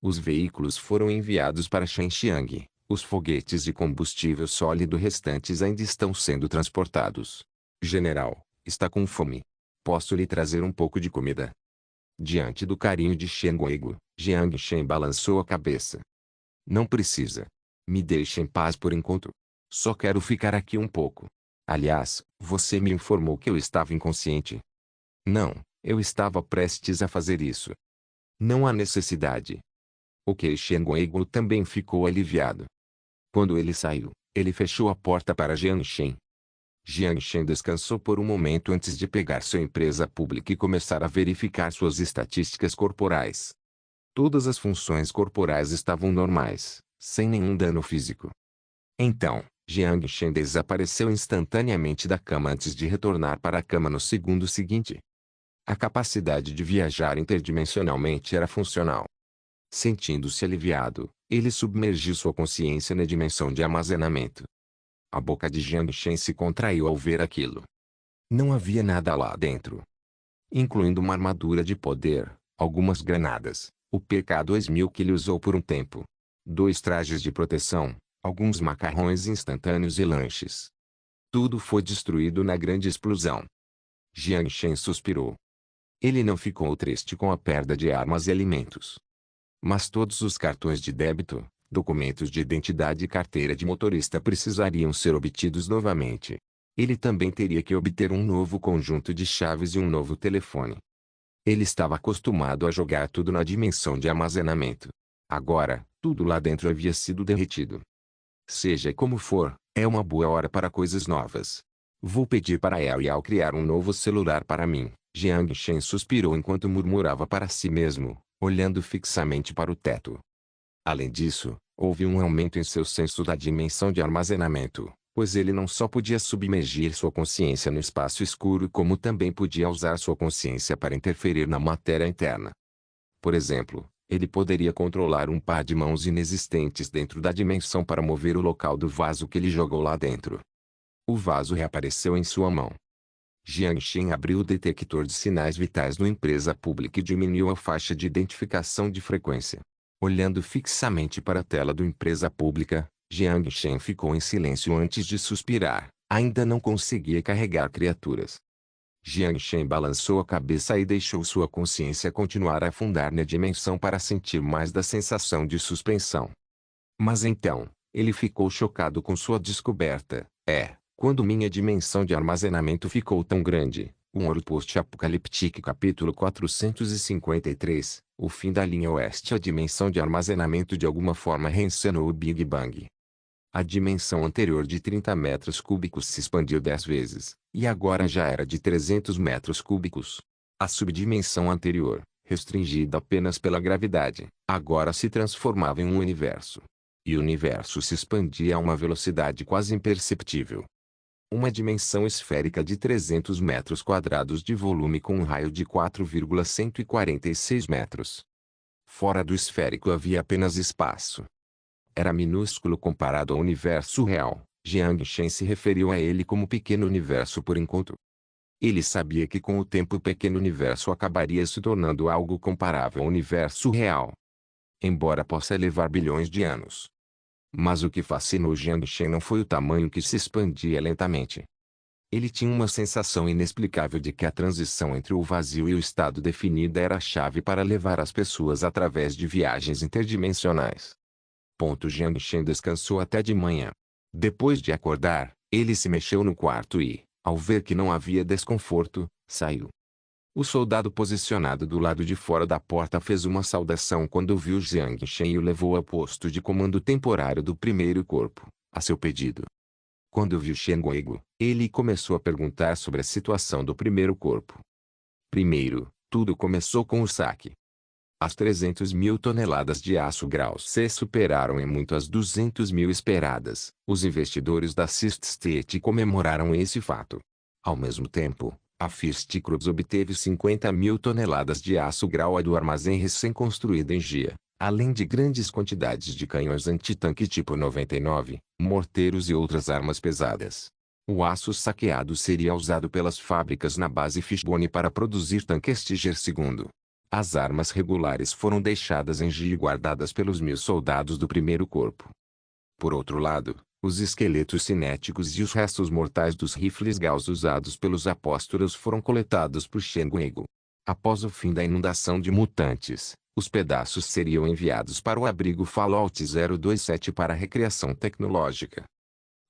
Os veículos foram enviados para Shenxiang. Os foguetes de combustível sólido restantes ainda estão sendo transportados. General, está com fome. Posso lhe trazer um pouco de comida? Diante do carinho de Shen Guigo, Jiang Shen balançou a cabeça. Não precisa. Me deixe em paz por enquanto. Só quero ficar aqui um pouco. Aliás, você me informou que eu estava inconsciente. Não, eu estava prestes a fazer isso. Não há necessidade. Ok, Shen Guigo também ficou aliviado. Quando ele saiu, ele fechou a porta para Jiang Shen. Jiang Shen descansou por um momento antes de pegar sua empresa pública e começar a verificar suas estatísticas corporais. Todas as funções corporais estavam normais, sem nenhum dano físico. Então, Jiang Shen desapareceu instantaneamente da cama antes de retornar para a cama no segundo seguinte. A capacidade de viajar interdimensionalmente era funcional. Sentindo-se aliviado, ele submergiu sua consciência na dimensão de armazenamento. A boca de Jiang Shen se contraiu ao ver aquilo. Não havia nada lá dentro. Incluindo uma armadura de poder, algumas granadas, o PK-2000 que ele usou por um tempo, 2 trajes de proteção, alguns macarrões instantâneos e lanches. Tudo foi destruído na grande explosão. Jiang Shen suspirou. Ele não ficou triste com a perda de armas e alimentos. Mas todos os cartões de débito, documentos de identidade e carteira de motorista precisariam ser obtidos novamente. Ele também teria que obter um novo conjunto de chaves e um novo telefone. Ele estava acostumado a jogar tudo na dimensão de armazenamento. Agora, tudo lá dentro havia sido derretido. Seja como for, é uma boa hora para coisas novas. Vou pedir para Yao Yao criar um novo celular para mim. Jiang Shen suspirou enquanto murmurava para si mesmo, olhando fixamente para o teto. Além disso, houve um aumento em seu senso da dimensão de armazenamento, pois ele não só podia submergir sua consciência no espaço escuro como também podia usar sua consciência para interferir na matéria interna. Por exemplo, ele poderia controlar um par de mãos inexistentes dentro da dimensão para mover o local do vaso que ele jogou lá dentro. O vaso reapareceu em sua mão. Jiang Shen abriu o detector de sinais vitais no empresa pública e diminuiu a faixa de identificação de frequência. Olhando fixamente para a tela do empresa pública, Jiang Shen ficou em silêncio antes de suspirar. Ainda não conseguia carregar criaturas. Jiang Shen balançou a cabeça e deixou sua consciência continuar a afundar na dimensão para sentir mais da sensação de suspensão. Mas então, ele ficou chocado com sua descoberta. Quando minha dimensão de armazenamento ficou tão grande, um Ouro Post-Apocaliptique capítulo 453, o fim da linha oeste. A dimensão de armazenamento de alguma forma reencenou o Big Bang. A dimensão anterior de 30 metros cúbicos se expandiu 10 vezes, e agora já era de 300 metros cúbicos. A subdimensão anterior, restringida apenas pela gravidade, agora se transformava em um universo. E o universo se expandia a uma velocidade quase imperceptível. Uma dimensão esférica de 300 metros quadrados de volume com um raio de 4,146 metros. Fora do esférico havia apenas espaço. Era minúsculo comparado ao universo real. Jiang Shen se referiu a ele como pequeno universo por enquanto. Ele sabia que com o tempo o pequeno universo acabaria se tornando algo comparável ao universo real. Embora possa levar bilhões de anos. Mas o que fascinou Jiang Shen não foi o tamanho que se expandia lentamente. Ele tinha uma sensação inexplicável de que a transição entre o vazio e o estado definido era a chave para levar as pessoas através de viagens interdimensionais. Jiang Shen descansou até de manhã. Depois de acordar, ele se mexeu no quarto e, ao ver que não havia desconforto, saiu. O soldado posicionado do lado de fora da porta fez uma saudação quando viu Jiang Shen e o levou ao posto de comando temporário do primeiro corpo, a seu pedido. Quando viu Shen Guigu, ele começou a perguntar sobre a situação do primeiro corpo. Primeiro, tudo começou com o saque. As 300 mil toneladas de aço grau C superaram em muito as 200 mil esperadas. Os investidores da Sixth Street comemoraram esse fato. Ao mesmo tempo, a First Cruz obteve 50 mil toneladas de aço grau A do armazém recém-construído em Gia, além de grandes quantidades de canhões antitanque tipo 99, morteiros e outras armas pesadas. O aço saqueado seria usado pelas fábricas na base Fishbone para produzir tanques Tiger-II. As armas regulares foram deixadas em Gia e guardadas pelos 1.000 soldados do primeiro corpo. Por outro lado, os esqueletos cinéticos e os restos mortais dos rifles Gauss usados pelos apóstolos foram coletados por Shen Guigu. Após o fim da inundação de mutantes, os pedaços seriam enviados para o abrigo Fallout 027 para recriação tecnológica.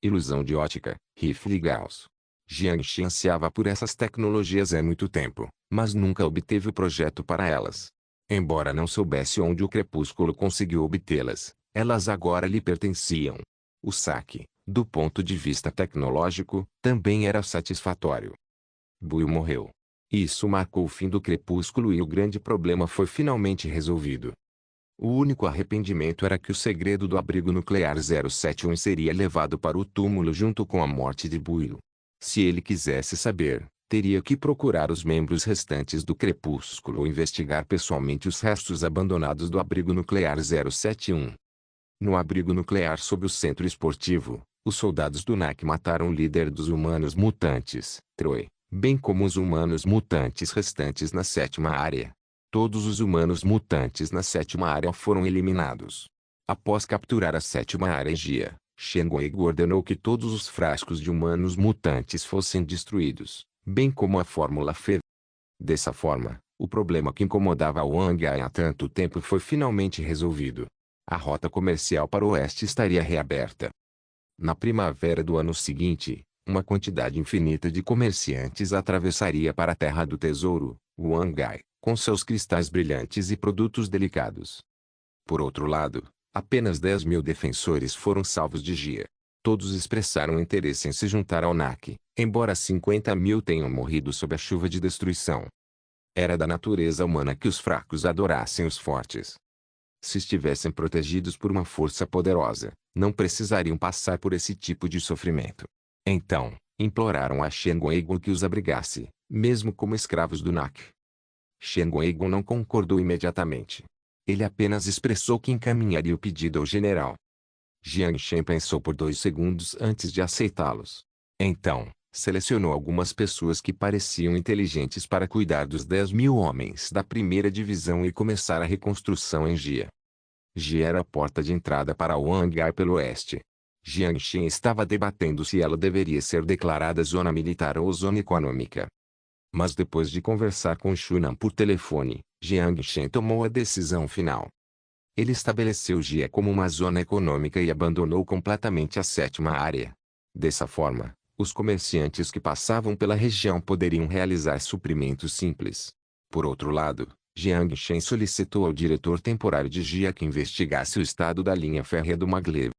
Ilusão de ótica, rifle Gauss. Jiang Shen ansiava por essas tecnologias há muito tempo, mas nunca obteve o projeto para elas. Embora não soubesse onde o Crepúsculo conseguiu obtê-las, elas agora lhe pertenciam. O saque, do ponto de vista tecnológico, também era satisfatório. Buell morreu. Isso marcou o fim do Crepúsculo e o grande problema foi finalmente resolvido. O único arrependimento era que o segredo do abrigo nuclear 071 seria levado para o túmulo junto com a morte de Buell. Se ele quisesse saber, teria que procurar os membros restantes do Crepúsculo ou investigar pessoalmente os restos abandonados do abrigo nuclear 071. No abrigo nuclear sob o centro esportivo, os soldados do NAC mataram o líder dos humanos mutantes, Troy, bem como os humanos mutantes restantes na sétima área. Todos os humanos mutantes na sétima área foram eliminados. Após capturar a sétima área em Gia, Shen Guigu ordenou que todos os frascos de humanos mutantes fossem destruídos, bem como a Fórmula F. Dessa forma, o problema que incomodava a Wang Ai há tanto tempo foi finalmente resolvido. A rota comercial para o oeste estaria reaberta. Na primavera do ano seguinte, uma quantidade infinita de comerciantes atravessaria para a Terra do Tesouro, Wang Ai, com seus cristais brilhantes e produtos delicados. Por outro lado, apenas 10 mil defensores foram salvos de Gia. Todos expressaram interesse em se juntar ao NAC, embora 50 mil tenham morrido sob a chuva de destruição. Era da natureza humana que os fracos adorassem os fortes. Se estivessem protegidos por uma força poderosa, não precisariam passar por esse tipo de sofrimento. Então, imploraram a Shen Guigu que os abrigasse, mesmo como escravos do NAC. Shen Guigu não concordou imediatamente. Ele apenas expressou que encaminharia o pedido ao general. Jiang Shen pensou por 2 segundos antes de aceitá-los. Então, selecionou algumas pessoas que pareciam inteligentes para cuidar dos 10 mil homens da primeira divisão e começar a reconstrução em Gia. Gia era a porta de entrada para Wang Ai pelo oeste. Jiang Shen estava debatendo se ela deveria ser declarada zona militar ou zona econômica. Mas depois de conversar com Shunan por telefone, Jiang Shen tomou a decisão final. Ele estabeleceu Gia como uma zona econômica e abandonou completamente a sétima área. Dessa forma, os comerciantes que passavam pela região poderiam realizar suprimentos simples. Por outro lado, Jiang Shen solicitou ao diretor temporário de Gia que investigasse o estado da linha férrea do Maglev.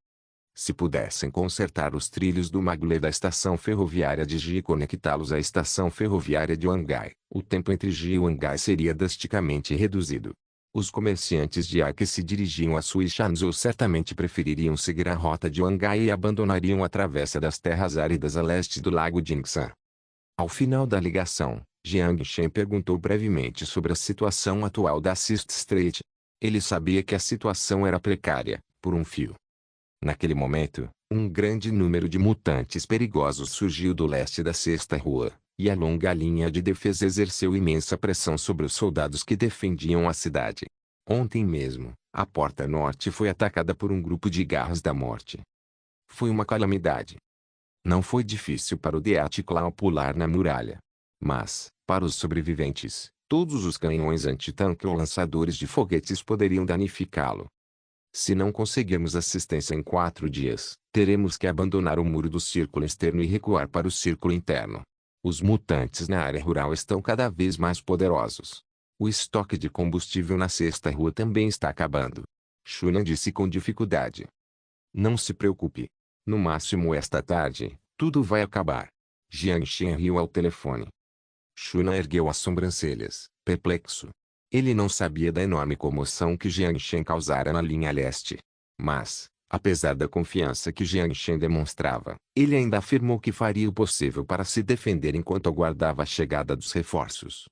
Se pudessem consertar os trilhos do Maglev da estação ferroviária de Gia e conectá-los à estação ferroviária de Wang Ai, o tempo entre Gia e Wang Ai seria drasticamente reduzido. Os comerciantes de Ai que se dirigiam a Suishanzhou certamente prefeririam seguir a rota de Wang Ai e abandonariam a travessa das terras áridas a leste do lago Jingsan. Ao final da ligação, Jiang Shen perguntou brevemente sobre a situação atual da Sixth Street. Ele sabia que a situação era precária, por um fio. Naquele momento, um grande número de mutantes perigosos surgiu do leste da Sexta Rua, e a longa linha de defesa exerceu imensa pressão sobre os soldados que defendiam a cidade. Ontem mesmo, a Porta Norte foi atacada por um grupo de garras da morte. Foi uma calamidade. Não foi difícil para o Deathclaw pular na muralha. Mas, para os sobreviventes, todos os canhões antitanque ou lançadores de foguetes poderiam danificá-lo. Se não conseguirmos assistência em 4 dias, teremos que abandonar o muro do círculo externo e recuar para o círculo interno. Os mutantes na área rural estão cada vez mais poderosos. O estoque de combustível na sexta rua também está acabando. Shunan disse com dificuldade. Não se preocupe. No máximo esta tarde, tudo vai acabar. Jiang Shen riu ao telefone. Shunan ergueu as sobrancelhas, perplexo. Ele não sabia da enorme comoção que Jiang Shen causara na linha leste. Mas, apesar da confiança que Jiang Shen demonstrava, ele ainda afirmou que faria o possível para se defender enquanto aguardava a chegada dos reforços.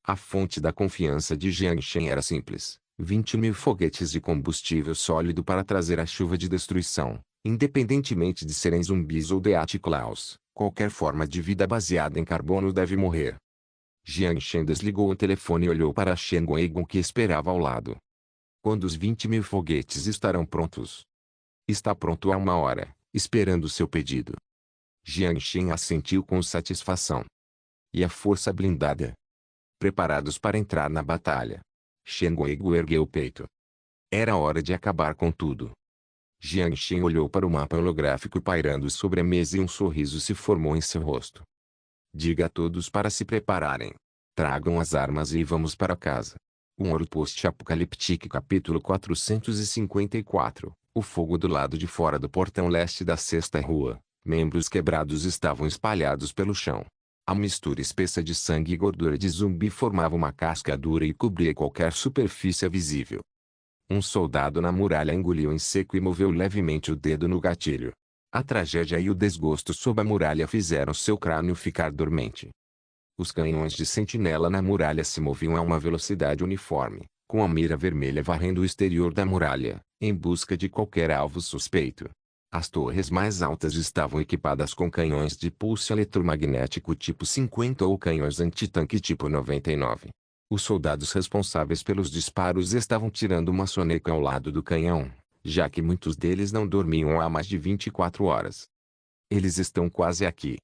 A fonte da confiança de Jiang Shen era simples: 20.000 foguetes de combustível sólido para trazer a chuva de destruição, independentemente de serem zumbis ou Deathclaws. Qualquer forma de vida baseada em carbono deve morrer. Jiang Shen desligou o telefone e olhou para Shen Guoegon que esperava ao lado. Quando os 20.000 foguetes estarão prontos? Está pronto há 1 hora, esperando seu pedido. Jiang Shen assentiu com satisfação. E a força blindada? Preparados para entrar na batalha. Shen Guoegon ergueu o peito. Era hora de acabar com tudo. Jiang Shen olhou para o mapa holográfico pairando sobre a mesa e um sorriso se formou em seu rosto. Diga a todos para se prepararem. Tragam as armas e vamos para casa. Um Ouro Post-Apocaliptique capítulo 454. O fogo do lado de fora do portão leste da sexta rua. Membros quebrados estavam espalhados pelo chão. A mistura espessa de sangue e gordura de zumbi formava uma casca dura e cobria qualquer superfície visível. Um soldado na muralha engoliu em seco e moveu levemente o dedo no gatilho. A tragédia e o desgosto sob a muralha fizeram seu crânio ficar dormente. Os canhões de sentinela na muralha se moviam a uma velocidade uniforme, com a mira vermelha varrendo o exterior da muralha, em busca de qualquer alvo suspeito. As torres mais altas estavam equipadas com canhões de pulso eletromagnético tipo 50 ou canhões antitanque tipo 99. Os soldados responsáveis pelos disparos estavam tirando uma soneca ao lado do canhão, já que muitos deles não dormiam há mais de 24 horas. Eles estão quase aqui.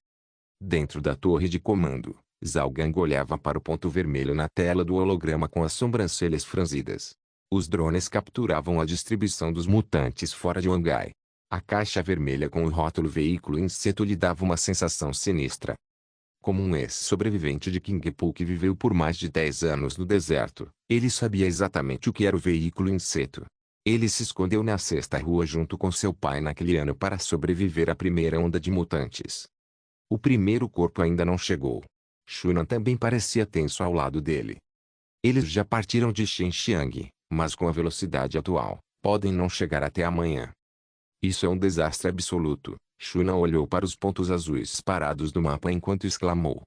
Dentro da torre de comando, Zhao Gang olhava para o ponto vermelho na tela do holograma com as sobrancelhas franzidas. Os drones capturavam a distribuição dos mutantes fora de Wangai. A caixa vermelha com o rótulo veículo inseto lhe dava uma sensação sinistra. Como um ex-sobrevivente de Kingpool que viveu por mais de 10 anos no deserto, ele sabia exatamente o que era o veículo inseto. Ele se escondeu na sexta rua junto com seu pai naquele ano para sobreviver à primeira onda de mutantes. O primeiro corpo ainda não chegou. Shunan também parecia tenso ao lado dele. Eles já partiram de Xinjiang, mas com a velocidade atual, podem não chegar até amanhã. Isso é um desastre absoluto. Shunan olhou para os pontos azuis parados no mapa enquanto exclamou.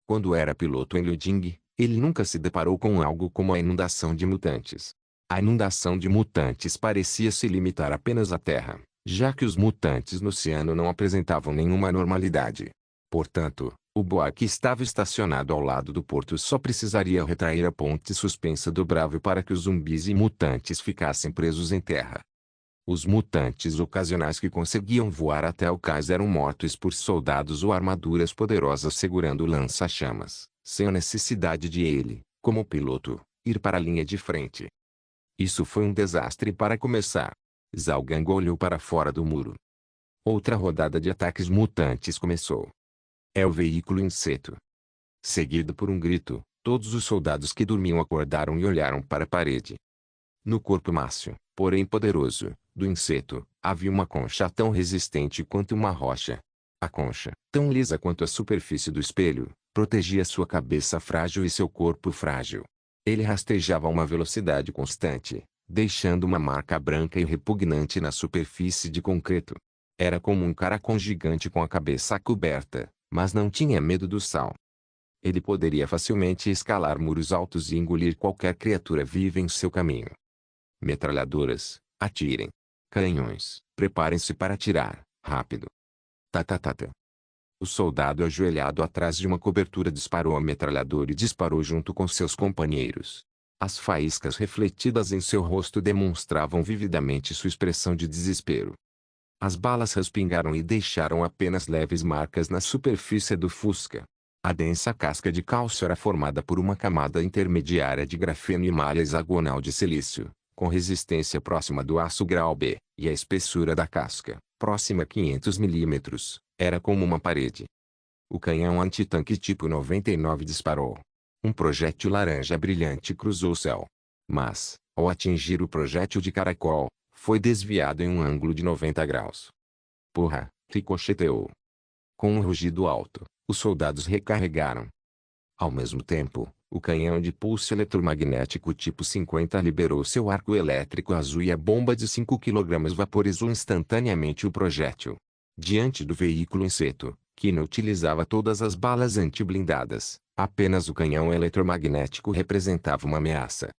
Quando era piloto em Liuding, ele nunca se deparou com algo como a inundação de mutantes. A inundação de mutantes parecia se limitar apenas à Terra, já que os mutantes no oceano não apresentavam nenhuma normalidade. Portanto, o boa que estava estacionado ao lado do porto só precisaria retrair a ponte suspensa do Bravo para que os zumbis e mutantes ficassem presos em terra. Os mutantes ocasionais que conseguiam voar até o cais eram mortos por soldados ou armaduras poderosas segurando lança-chamas, sem a necessidade de ele, como piloto, ir para a linha de frente. Isso foi um desastre para começar. Zhao Gang olhou para fora do muro. Outra rodada de ataques mutantes começou. É o veículo inseto. Seguido por um grito, todos os soldados que dormiam acordaram e olharam para a parede. No corpo macio, porém poderoso, do inseto, havia uma concha tão resistente quanto uma rocha. A concha, tão lisa quanto a superfície do espelho, protegia sua cabeça frágil e seu corpo frágil. Ele rastejava a uma velocidade constante, deixando uma marca branca e repugnante na superfície de concreto. Era como um caracol gigante com a cabeça coberta, mas não tinha medo do sal. Ele poderia facilmente escalar muros altos e engolir qualquer criatura viva em seu caminho. Metralhadoras, atirem. Canhões, preparem-se para atirar, rápido. Tatatata. O soldado ajoelhado atrás de uma cobertura disparou a metralhadora e disparou junto com seus companheiros. As faíscas refletidas em seu rosto demonstravam vividamente sua expressão de desespero. As balas respingaram e deixaram apenas leves marcas na superfície do Fusca. A densa casca de cálcio era formada por uma camada intermediária de grafeno e malha hexagonal de silício, com resistência próxima do aço grau B, e a espessura da casca, próxima a 500 mm, era como uma parede. O canhão antitanque tipo 99 disparou. Um projétil laranja brilhante cruzou o céu. Mas, ao atingir o projétil de caracol, foi desviado em um ângulo de 90 graus. Porra! Ricocheteou. Com um rugido alto, os soldados recarregaram. Ao mesmo tempo, o canhão de pulso eletromagnético tipo 50 liberou seu arco elétrico azul e a bomba de 5 kg vaporizou instantaneamente o projétil. Diante do veículo inseto, que não utilizava todas as balas antiblindadas, apenas o canhão eletromagnético representava uma ameaça.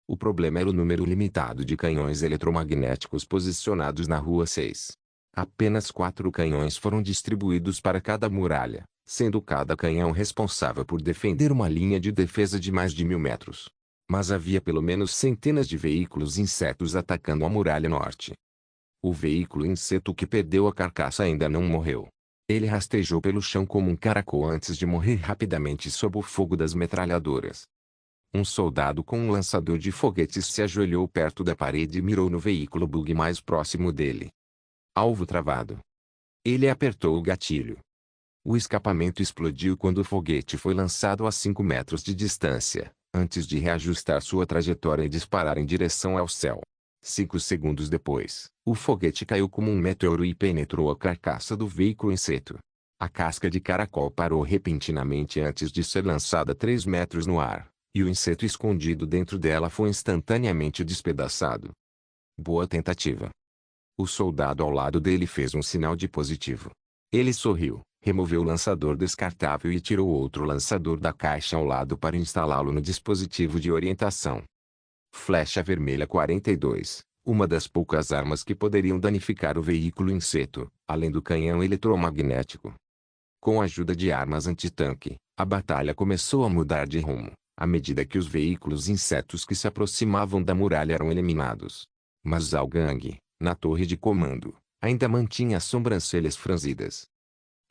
O problema era o número limitado de canhões eletromagnéticos posicionados na Rua 6. Apenas 4 canhões foram distribuídos para cada muralha, sendo cada canhão responsável por defender uma linha de defesa de mais de 1000 metros. Mas havia pelo menos centenas de veículos insetos atacando a muralha norte. O veículo inseto que perdeu a carcaça ainda não morreu. Ele rastejou pelo chão como um caracol antes de morrer rapidamente sob o fogo das metralhadoras. Um soldado com um lançador de foguetes se ajoelhou perto da parede e mirou no veículo bug mais próximo dele. Alvo travado. Ele apertou o gatilho. O escapamento explodiu quando o foguete foi lançado a 5 metros de distância, antes de reajustar sua trajetória e disparar em direção ao céu. 5 segundos depois, o foguete caiu como um meteoro e penetrou a carcaça do veículo inseto. A casca de caracol parou repentinamente antes de ser lançada 3 metros no ar, e o inseto escondido dentro dela foi instantaneamente despedaçado. Boa tentativa. O soldado ao lado dele fez um sinal de positivo. Ele sorriu, removeu o lançador descartável e tirou outro lançador da caixa ao lado para instalá-lo no dispositivo de orientação. Flecha Vermelha 42, uma das poucas armas que poderiam danificar o veículo inseto, além do canhão eletromagnético. Com a ajuda de armas antitanque, a batalha começou a mudar de rumo, à medida que os veículos insetos que se aproximavam da muralha eram eliminados. Mas Zhao Gang, na torre de comando, ainda mantinha as sobrancelhas franzidas.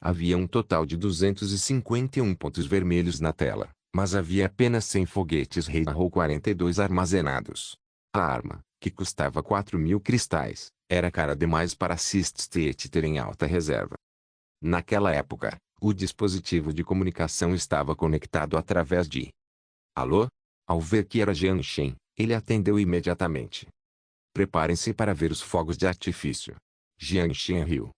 Havia um total de 251 pontos vermelhos na tela, mas havia apenas 100 foguetes Reihau 42 armazenados. A arma, que custava 4.000 cristais, era cara demais para Sist State ter em alta reserva. Naquela época, o dispositivo de comunicação estava conectado através de alô? Ao ver que era Jiang Shen, ele atendeu imediatamente. Preparem-se para ver os fogos de artifício. Jiang Shen riu.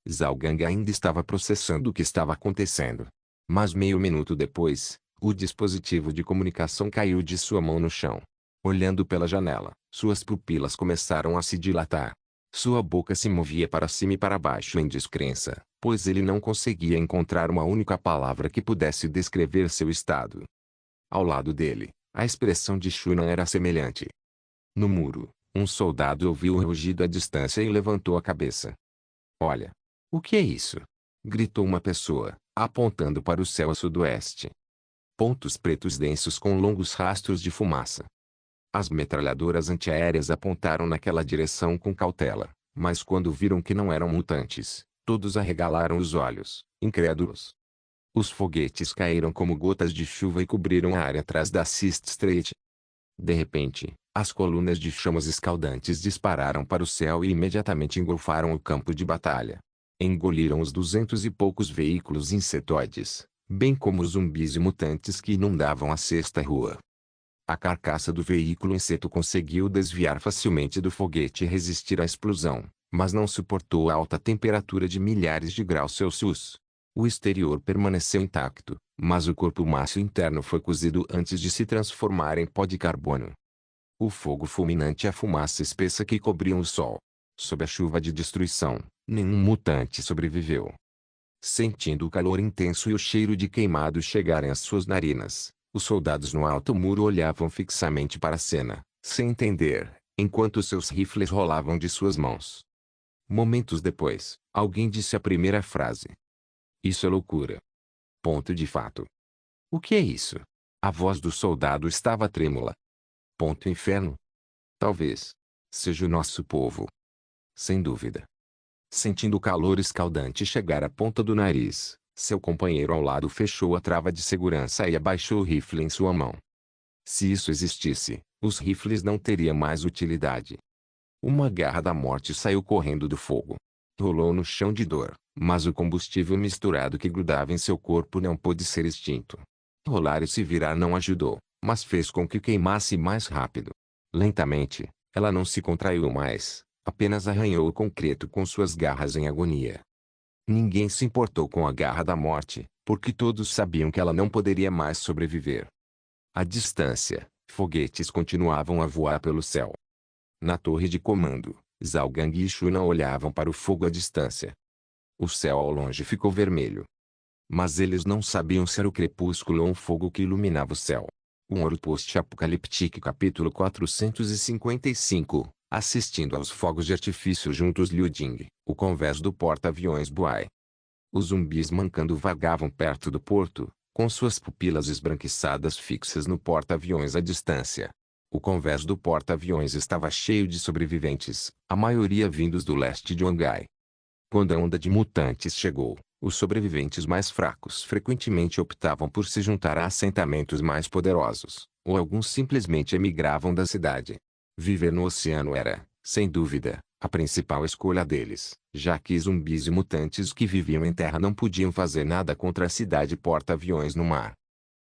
Zhao Gang ainda estava processando o que estava acontecendo. Mas meio minuto depois, o dispositivo de comunicação caiu de sua mão no chão. Olhando pela janela, suas pupilas começaram a se dilatar. Sua boca se movia para cima e para baixo em descrença, pois ele não conseguia encontrar uma única palavra que pudesse descrever seu estado. Ao lado dele, a expressão de Shunan era semelhante. No muro, um soldado ouviu o rugido à distância e levantou a cabeça. Olha! O que é isso? Gritou uma pessoa, apontando para o céu a sudoeste. Pontos pretos densos com longos rastros de fumaça. As metralhadoras antiaéreas apontaram naquela direção com cautela, mas quando viram que não eram mutantes, todos arregalaram os olhos, incrédulos. Os foguetes caíram como gotas de chuva e cobriram a área atrás da Sist Strait. De repente, as colunas de chamas escaldantes dispararam para o céu e imediatamente engolfaram o campo de batalha. Engoliram os 200 e poucos veículos insetoides, bem como os zumbis e mutantes que inundavam a sexta rua. A carcaça do veículo inseto conseguiu desviar facilmente do foguete e resistir à explosão, mas não suportou a alta temperatura de milhares de graus Celsius. O exterior permaneceu intacto, mas o corpo macio interno foi cozido antes de se transformar em pó de carbono. O fogo fulminante e a fumaça espessa que cobriam o sol. Sob a chuva de destruição, nenhum mutante sobreviveu. Sentindo o calor intenso e o cheiro de queimado chegarem às suas narinas, os soldados no alto muro olhavam fixamente para a cena, sem entender, enquanto seus rifles rolavam de suas mãos. Momentos depois, alguém disse a primeira frase. Isso é loucura. Ponto de fato. O que é isso? A voz do soldado estava trêmula. Ponto inferno. Talvez. Seja o nosso povo. Sem dúvida. Sentindo o calor escaldante chegar à ponta do nariz, seu companheiro ao lado fechou a trava de segurança e abaixou o rifle em sua mão. Se isso existisse, os rifles não teriam mais utilidade. Uma garra da morte saiu correndo do fogo. Rolou no chão de dor, Mas o combustível misturado que grudava em seu corpo não pôde ser extinto. Rolar e se virar não ajudou, mas fez com que queimasse mais rápido. Lentamente, ela não se contraiu mais, apenas arranhou o concreto com suas garras em agonia. Ninguém se importou com a garra da morte, porque todos sabiam que ela não poderia mais sobreviver. À distância, foguetes continuavam a voar pelo céu. Na torre de comando, Zhao Gang e Shuna olhavam para o fogo à distância. O céu ao longe ficou vermelho. Mas eles não sabiam se era o crepúsculo ou um fogo que iluminava o céu. Um ouro post-apocalíptico capítulo 455, assistindo aos fogos de artifício juntos Liu Jing, o convés do porta-aviões Buai. Os zumbis mancando vagavam perto do porto, com suas pupilas esbranquiçadas fixas no porta-aviões à distância. O convés do porta-aviões estava cheio de sobreviventes, a maioria vindos do leste de Wangai. Quando a onda de mutantes chegou, os sobreviventes mais fracos frequentemente optavam por se juntar a assentamentos mais poderosos, ou alguns simplesmente emigravam da cidade. Viver no oceano era, sem dúvida, a principal escolha deles, já que zumbis e mutantes que viviam em terra não podiam fazer nada contra a cidade porta-aviões no mar.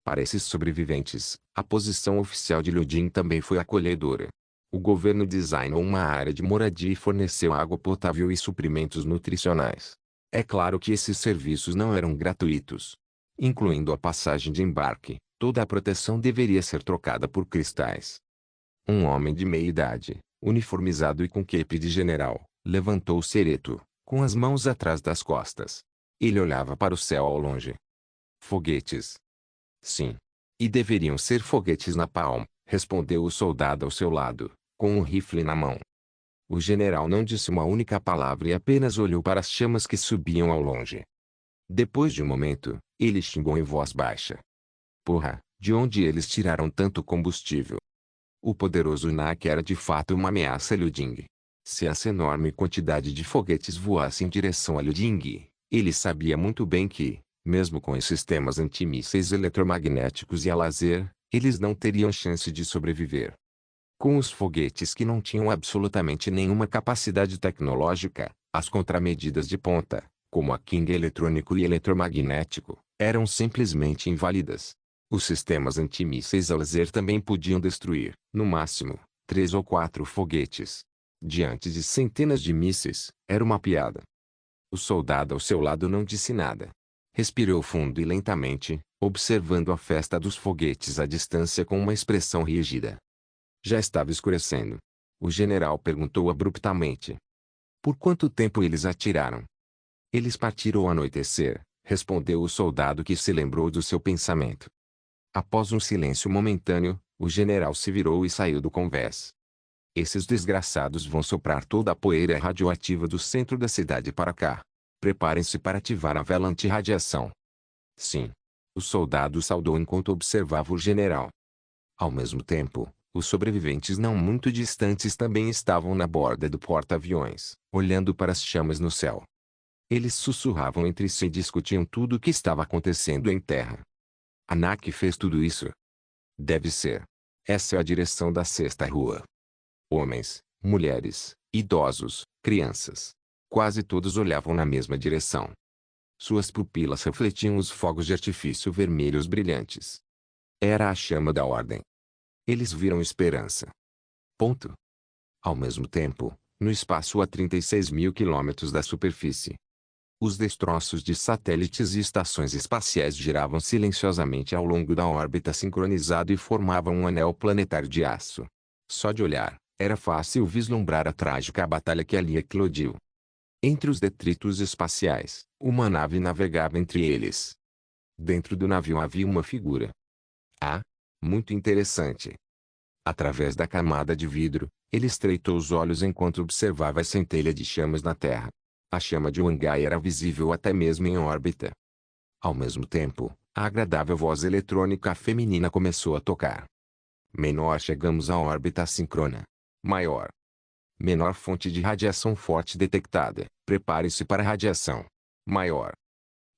Para esses sobreviventes, a posição oficial de Liu Jing também foi acolhedora. O governo designou uma área de moradia e forneceu água potável e suprimentos nutricionais. É claro que esses serviços não eram gratuitos. Incluindo a passagem de embarque, toda a proteção deveria ser trocada por cristais. Um homem de meia idade, uniformizado e com cape de general, levantou-se ereto, com as mãos atrás das costas. Ele olhava para o céu ao longe. Foguetes. Sim. E deveriam ser foguetes napalm, respondeu o soldado ao seu lado, com um rifle na mão. O general não disse uma única palavra e apenas olhou para as chamas que subiam ao longe. Depois de um momento, ele xingou em voz baixa. Porra, de onde eles tiraram tanto combustível? O poderoso Nak era de fato uma ameaça a Liu Jing. Se essa enorme quantidade de foguetes voasse em direção a Liu Jing, ele sabia muito bem que, mesmo com os sistemas antimísseis eletromagnéticos e a laser, eles não teriam chance de sobreviver. Com os foguetes que não tinham absolutamente nenhuma capacidade tecnológica, as contramedidas de ponta, como a King eletrônico e eletromagnético, eram simplesmente inválidas. Os sistemas antimísseis a laser também podiam destruir, no máximo, 3 ou 4 foguetes. Diante de centenas de mísseis, era uma piada. O soldado ao seu lado não disse nada. Respirou fundo e lentamente, observando a festa dos foguetes à distância com uma expressão rígida. Já estava escurecendo. O general perguntou abruptamente. Por quanto tempo eles atiraram? Eles partiram ao anoitecer, respondeu o soldado que se lembrou do seu pensamento. Após um silêncio momentâneo, o general se virou e saiu do convés. Esses desgraçados vão soprar toda a poeira radioativa do centro da cidade para cá. Preparem-se para ativar a vela antirradiação. Sim. O soldado saudou enquanto observava o general. Ao mesmo tempo, os sobreviventes não muito distantes também estavam na borda do porta-aviões, olhando para as chamas no céu. Eles sussurravam entre si e discutiam tudo o que estava acontecendo em terra. Anak fez tudo isso? Deve ser. Essa é a direção da sexta rua. Homens, mulheres, idosos, crianças. Quase todos olhavam na mesma direção. Suas pupilas refletiam os fogos de artifício vermelhos brilhantes. Era a chama da ordem. Eles viram esperança. Ponto. Ao mesmo tempo, no espaço a 36 mil quilômetros da superfície, os destroços de satélites e estações espaciais giravam silenciosamente ao longo da órbita sincronizado e formavam um anel planetário de aço. Só de olhar, era fácil vislumbrar a trágica batalha que ali eclodiu. Entre os detritos espaciais, uma nave navegava entre eles. Dentro do navio havia uma figura. Ah, muito interessante. Através da camada de vidro, ele estreitou os olhos enquanto observava a centelha de chamas na Terra. A chama de Wangai era visível até mesmo em órbita. Ao mesmo tempo, a agradável voz eletrônica feminina começou a tocar. Menor, chegamos à órbita síncrona. Maior. Menor fonte de radiação forte detectada. Prepare-se para radiação. Maior.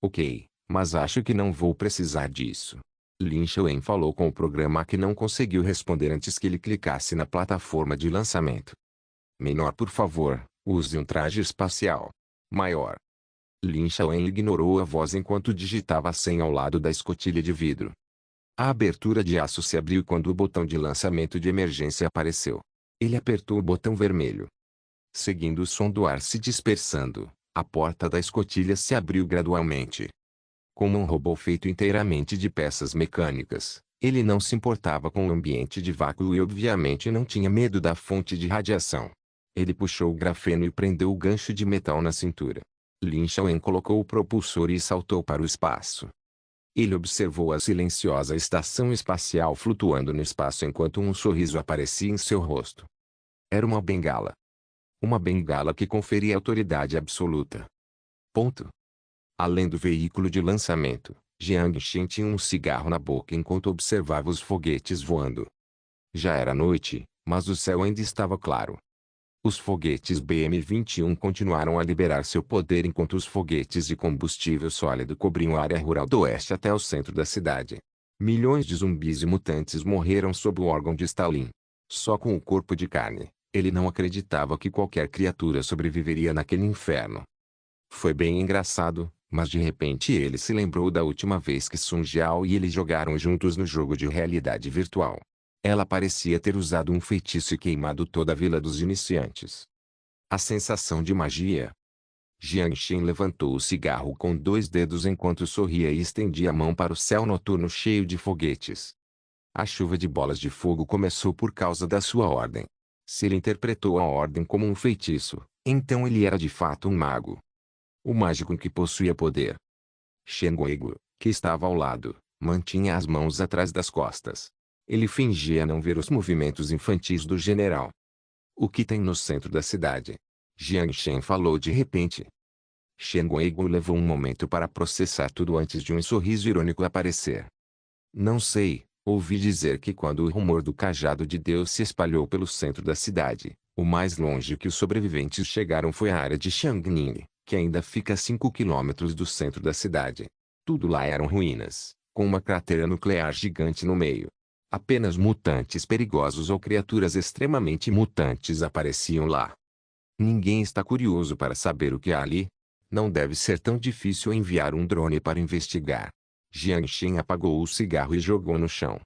Ok, mas acho que não vou precisar disso. Lin Shuwen falou com o programa que não conseguiu responder antes que ele clicasse na plataforma de lançamento. Menor, por favor, use um traje espacial. Maior. Lin Shaoen ignorou a voz enquanto digitava a senha ao lado da escotilha de vidro. A abertura de aço se abriu quando o botão de lançamento de emergência apareceu. Ele apertou o botão vermelho. Seguindo o som do ar se dispersando, a porta da escotilha se abriu gradualmente. Como um robô feito inteiramente de peças mecânicas, ele não se importava com o ambiente de vácuo e obviamente não tinha medo da fonte de radiação. Ele puxou o grafeno e prendeu o gancho de metal na cintura. Lin Shaoen colocou o propulsor e saltou para o espaço. Ele observou a silenciosa estação espacial flutuando no espaço enquanto um sorriso aparecia em seu rosto. Era uma bengala. Uma bengala que conferia autoridade absoluta. Ponto. Além do veículo de lançamento, Jiang Shen tinha um cigarro na boca enquanto observava os foguetes voando. Já era noite, mas o céu ainda estava claro. Os foguetes BM-21 continuaram a liberar seu poder enquanto os foguetes de combustível sólido cobriam a área rural do oeste até o centro da cidade. Milhões de zumbis e mutantes morreram sob o órgão de Stalin. Só com o corpo de carne, ele não acreditava que qualquer criatura sobreviveria naquele inferno. Foi bem engraçado, mas de repente ele se lembrou da última vez que Sun Jiao e ele jogaram juntos no jogo de realidade virtual. Ela parecia ter usado um feitiço e queimado toda a vila dos iniciantes. A sensação de magia. Jiang Shen levantou o cigarro com 2 dedos enquanto sorria e estendia a mão para o céu noturno cheio de foguetes. A chuva de bolas de fogo começou por causa da sua ordem. Se ele interpretou a ordem como um feitiço, então ele era de fato um mago. O mágico que possuía poder. Shen Guigu, que estava ao lado, mantinha as mãos atrás das costas. Ele fingia não ver os movimentos infantis do general. O que tem no centro da cidade? Jiang Shen falou de repente. Shen Guigu levou um momento para processar tudo antes de um sorriso irônico aparecer. Não sei, ouvi dizer que quando o rumor do cajado de Deus se espalhou pelo centro da cidade, o mais longe que os sobreviventes chegaram foi a área de Shangning, que ainda fica a 5 quilômetros do centro da cidade. Tudo lá eram ruínas, com uma cratera nuclear gigante no meio. Apenas mutantes perigosos ou criaturas extremamente mutantes apareciam lá. Ninguém está curioso para saber o que há ali? Não deve ser tão difícil enviar um drone para investigar. Jiang Shen apagou o cigarro e jogou no chão.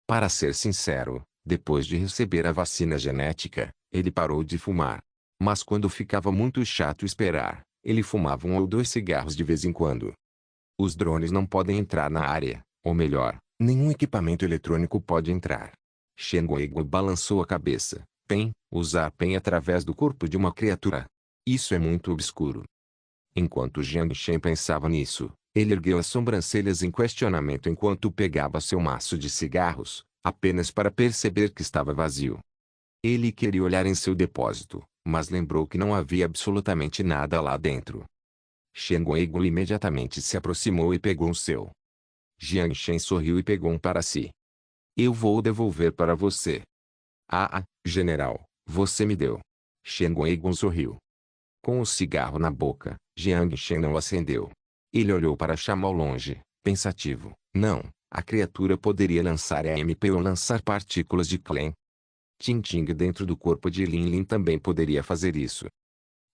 Para ser sincero, depois de receber a vacina genética, ele parou de fumar. Mas quando ficava muito chato esperar, ele fumava 1 ou 2 cigarros de vez em quando. Os drones não podem entrar na área, ou melhor, nenhum equipamento eletrônico pode entrar. Shen Guigu balançou a cabeça. PEN, usar PEN através do corpo de uma criatura. Isso é muito obscuro. Enquanto Jiang Shen pensava nisso, ele ergueu as sobrancelhas em questionamento enquanto pegava seu maço de cigarros, apenas para perceber que estava vazio. Ele queria olhar em seu depósito, mas lembrou que não havia absolutamente nada lá dentro. Shen Guigu imediatamente se aproximou e pegou o seu. Jiang Shen sorriu e pegou um para si. Eu vou devolver para você. General, você me deu. Shen Guigu sorriu. Com o cigarro na boca, Jiang Shen não acendeu. Ele olhou para a chama ao longe, pensativo. Não, a criatura poderia lançar EMP ou lançar partículas de Klen. Ting dentro do corpo de Lin Lin também poderia fazer isso.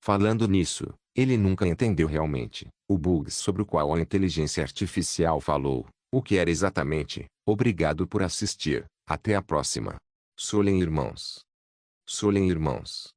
Falando nisso, ele nunca entendeu realmente o bug sobre o qual a inteligência artificial falou. O que era exatamente? Obrigado por assistir. Até a próxima. Solen Irmãos. Solen Irmãos.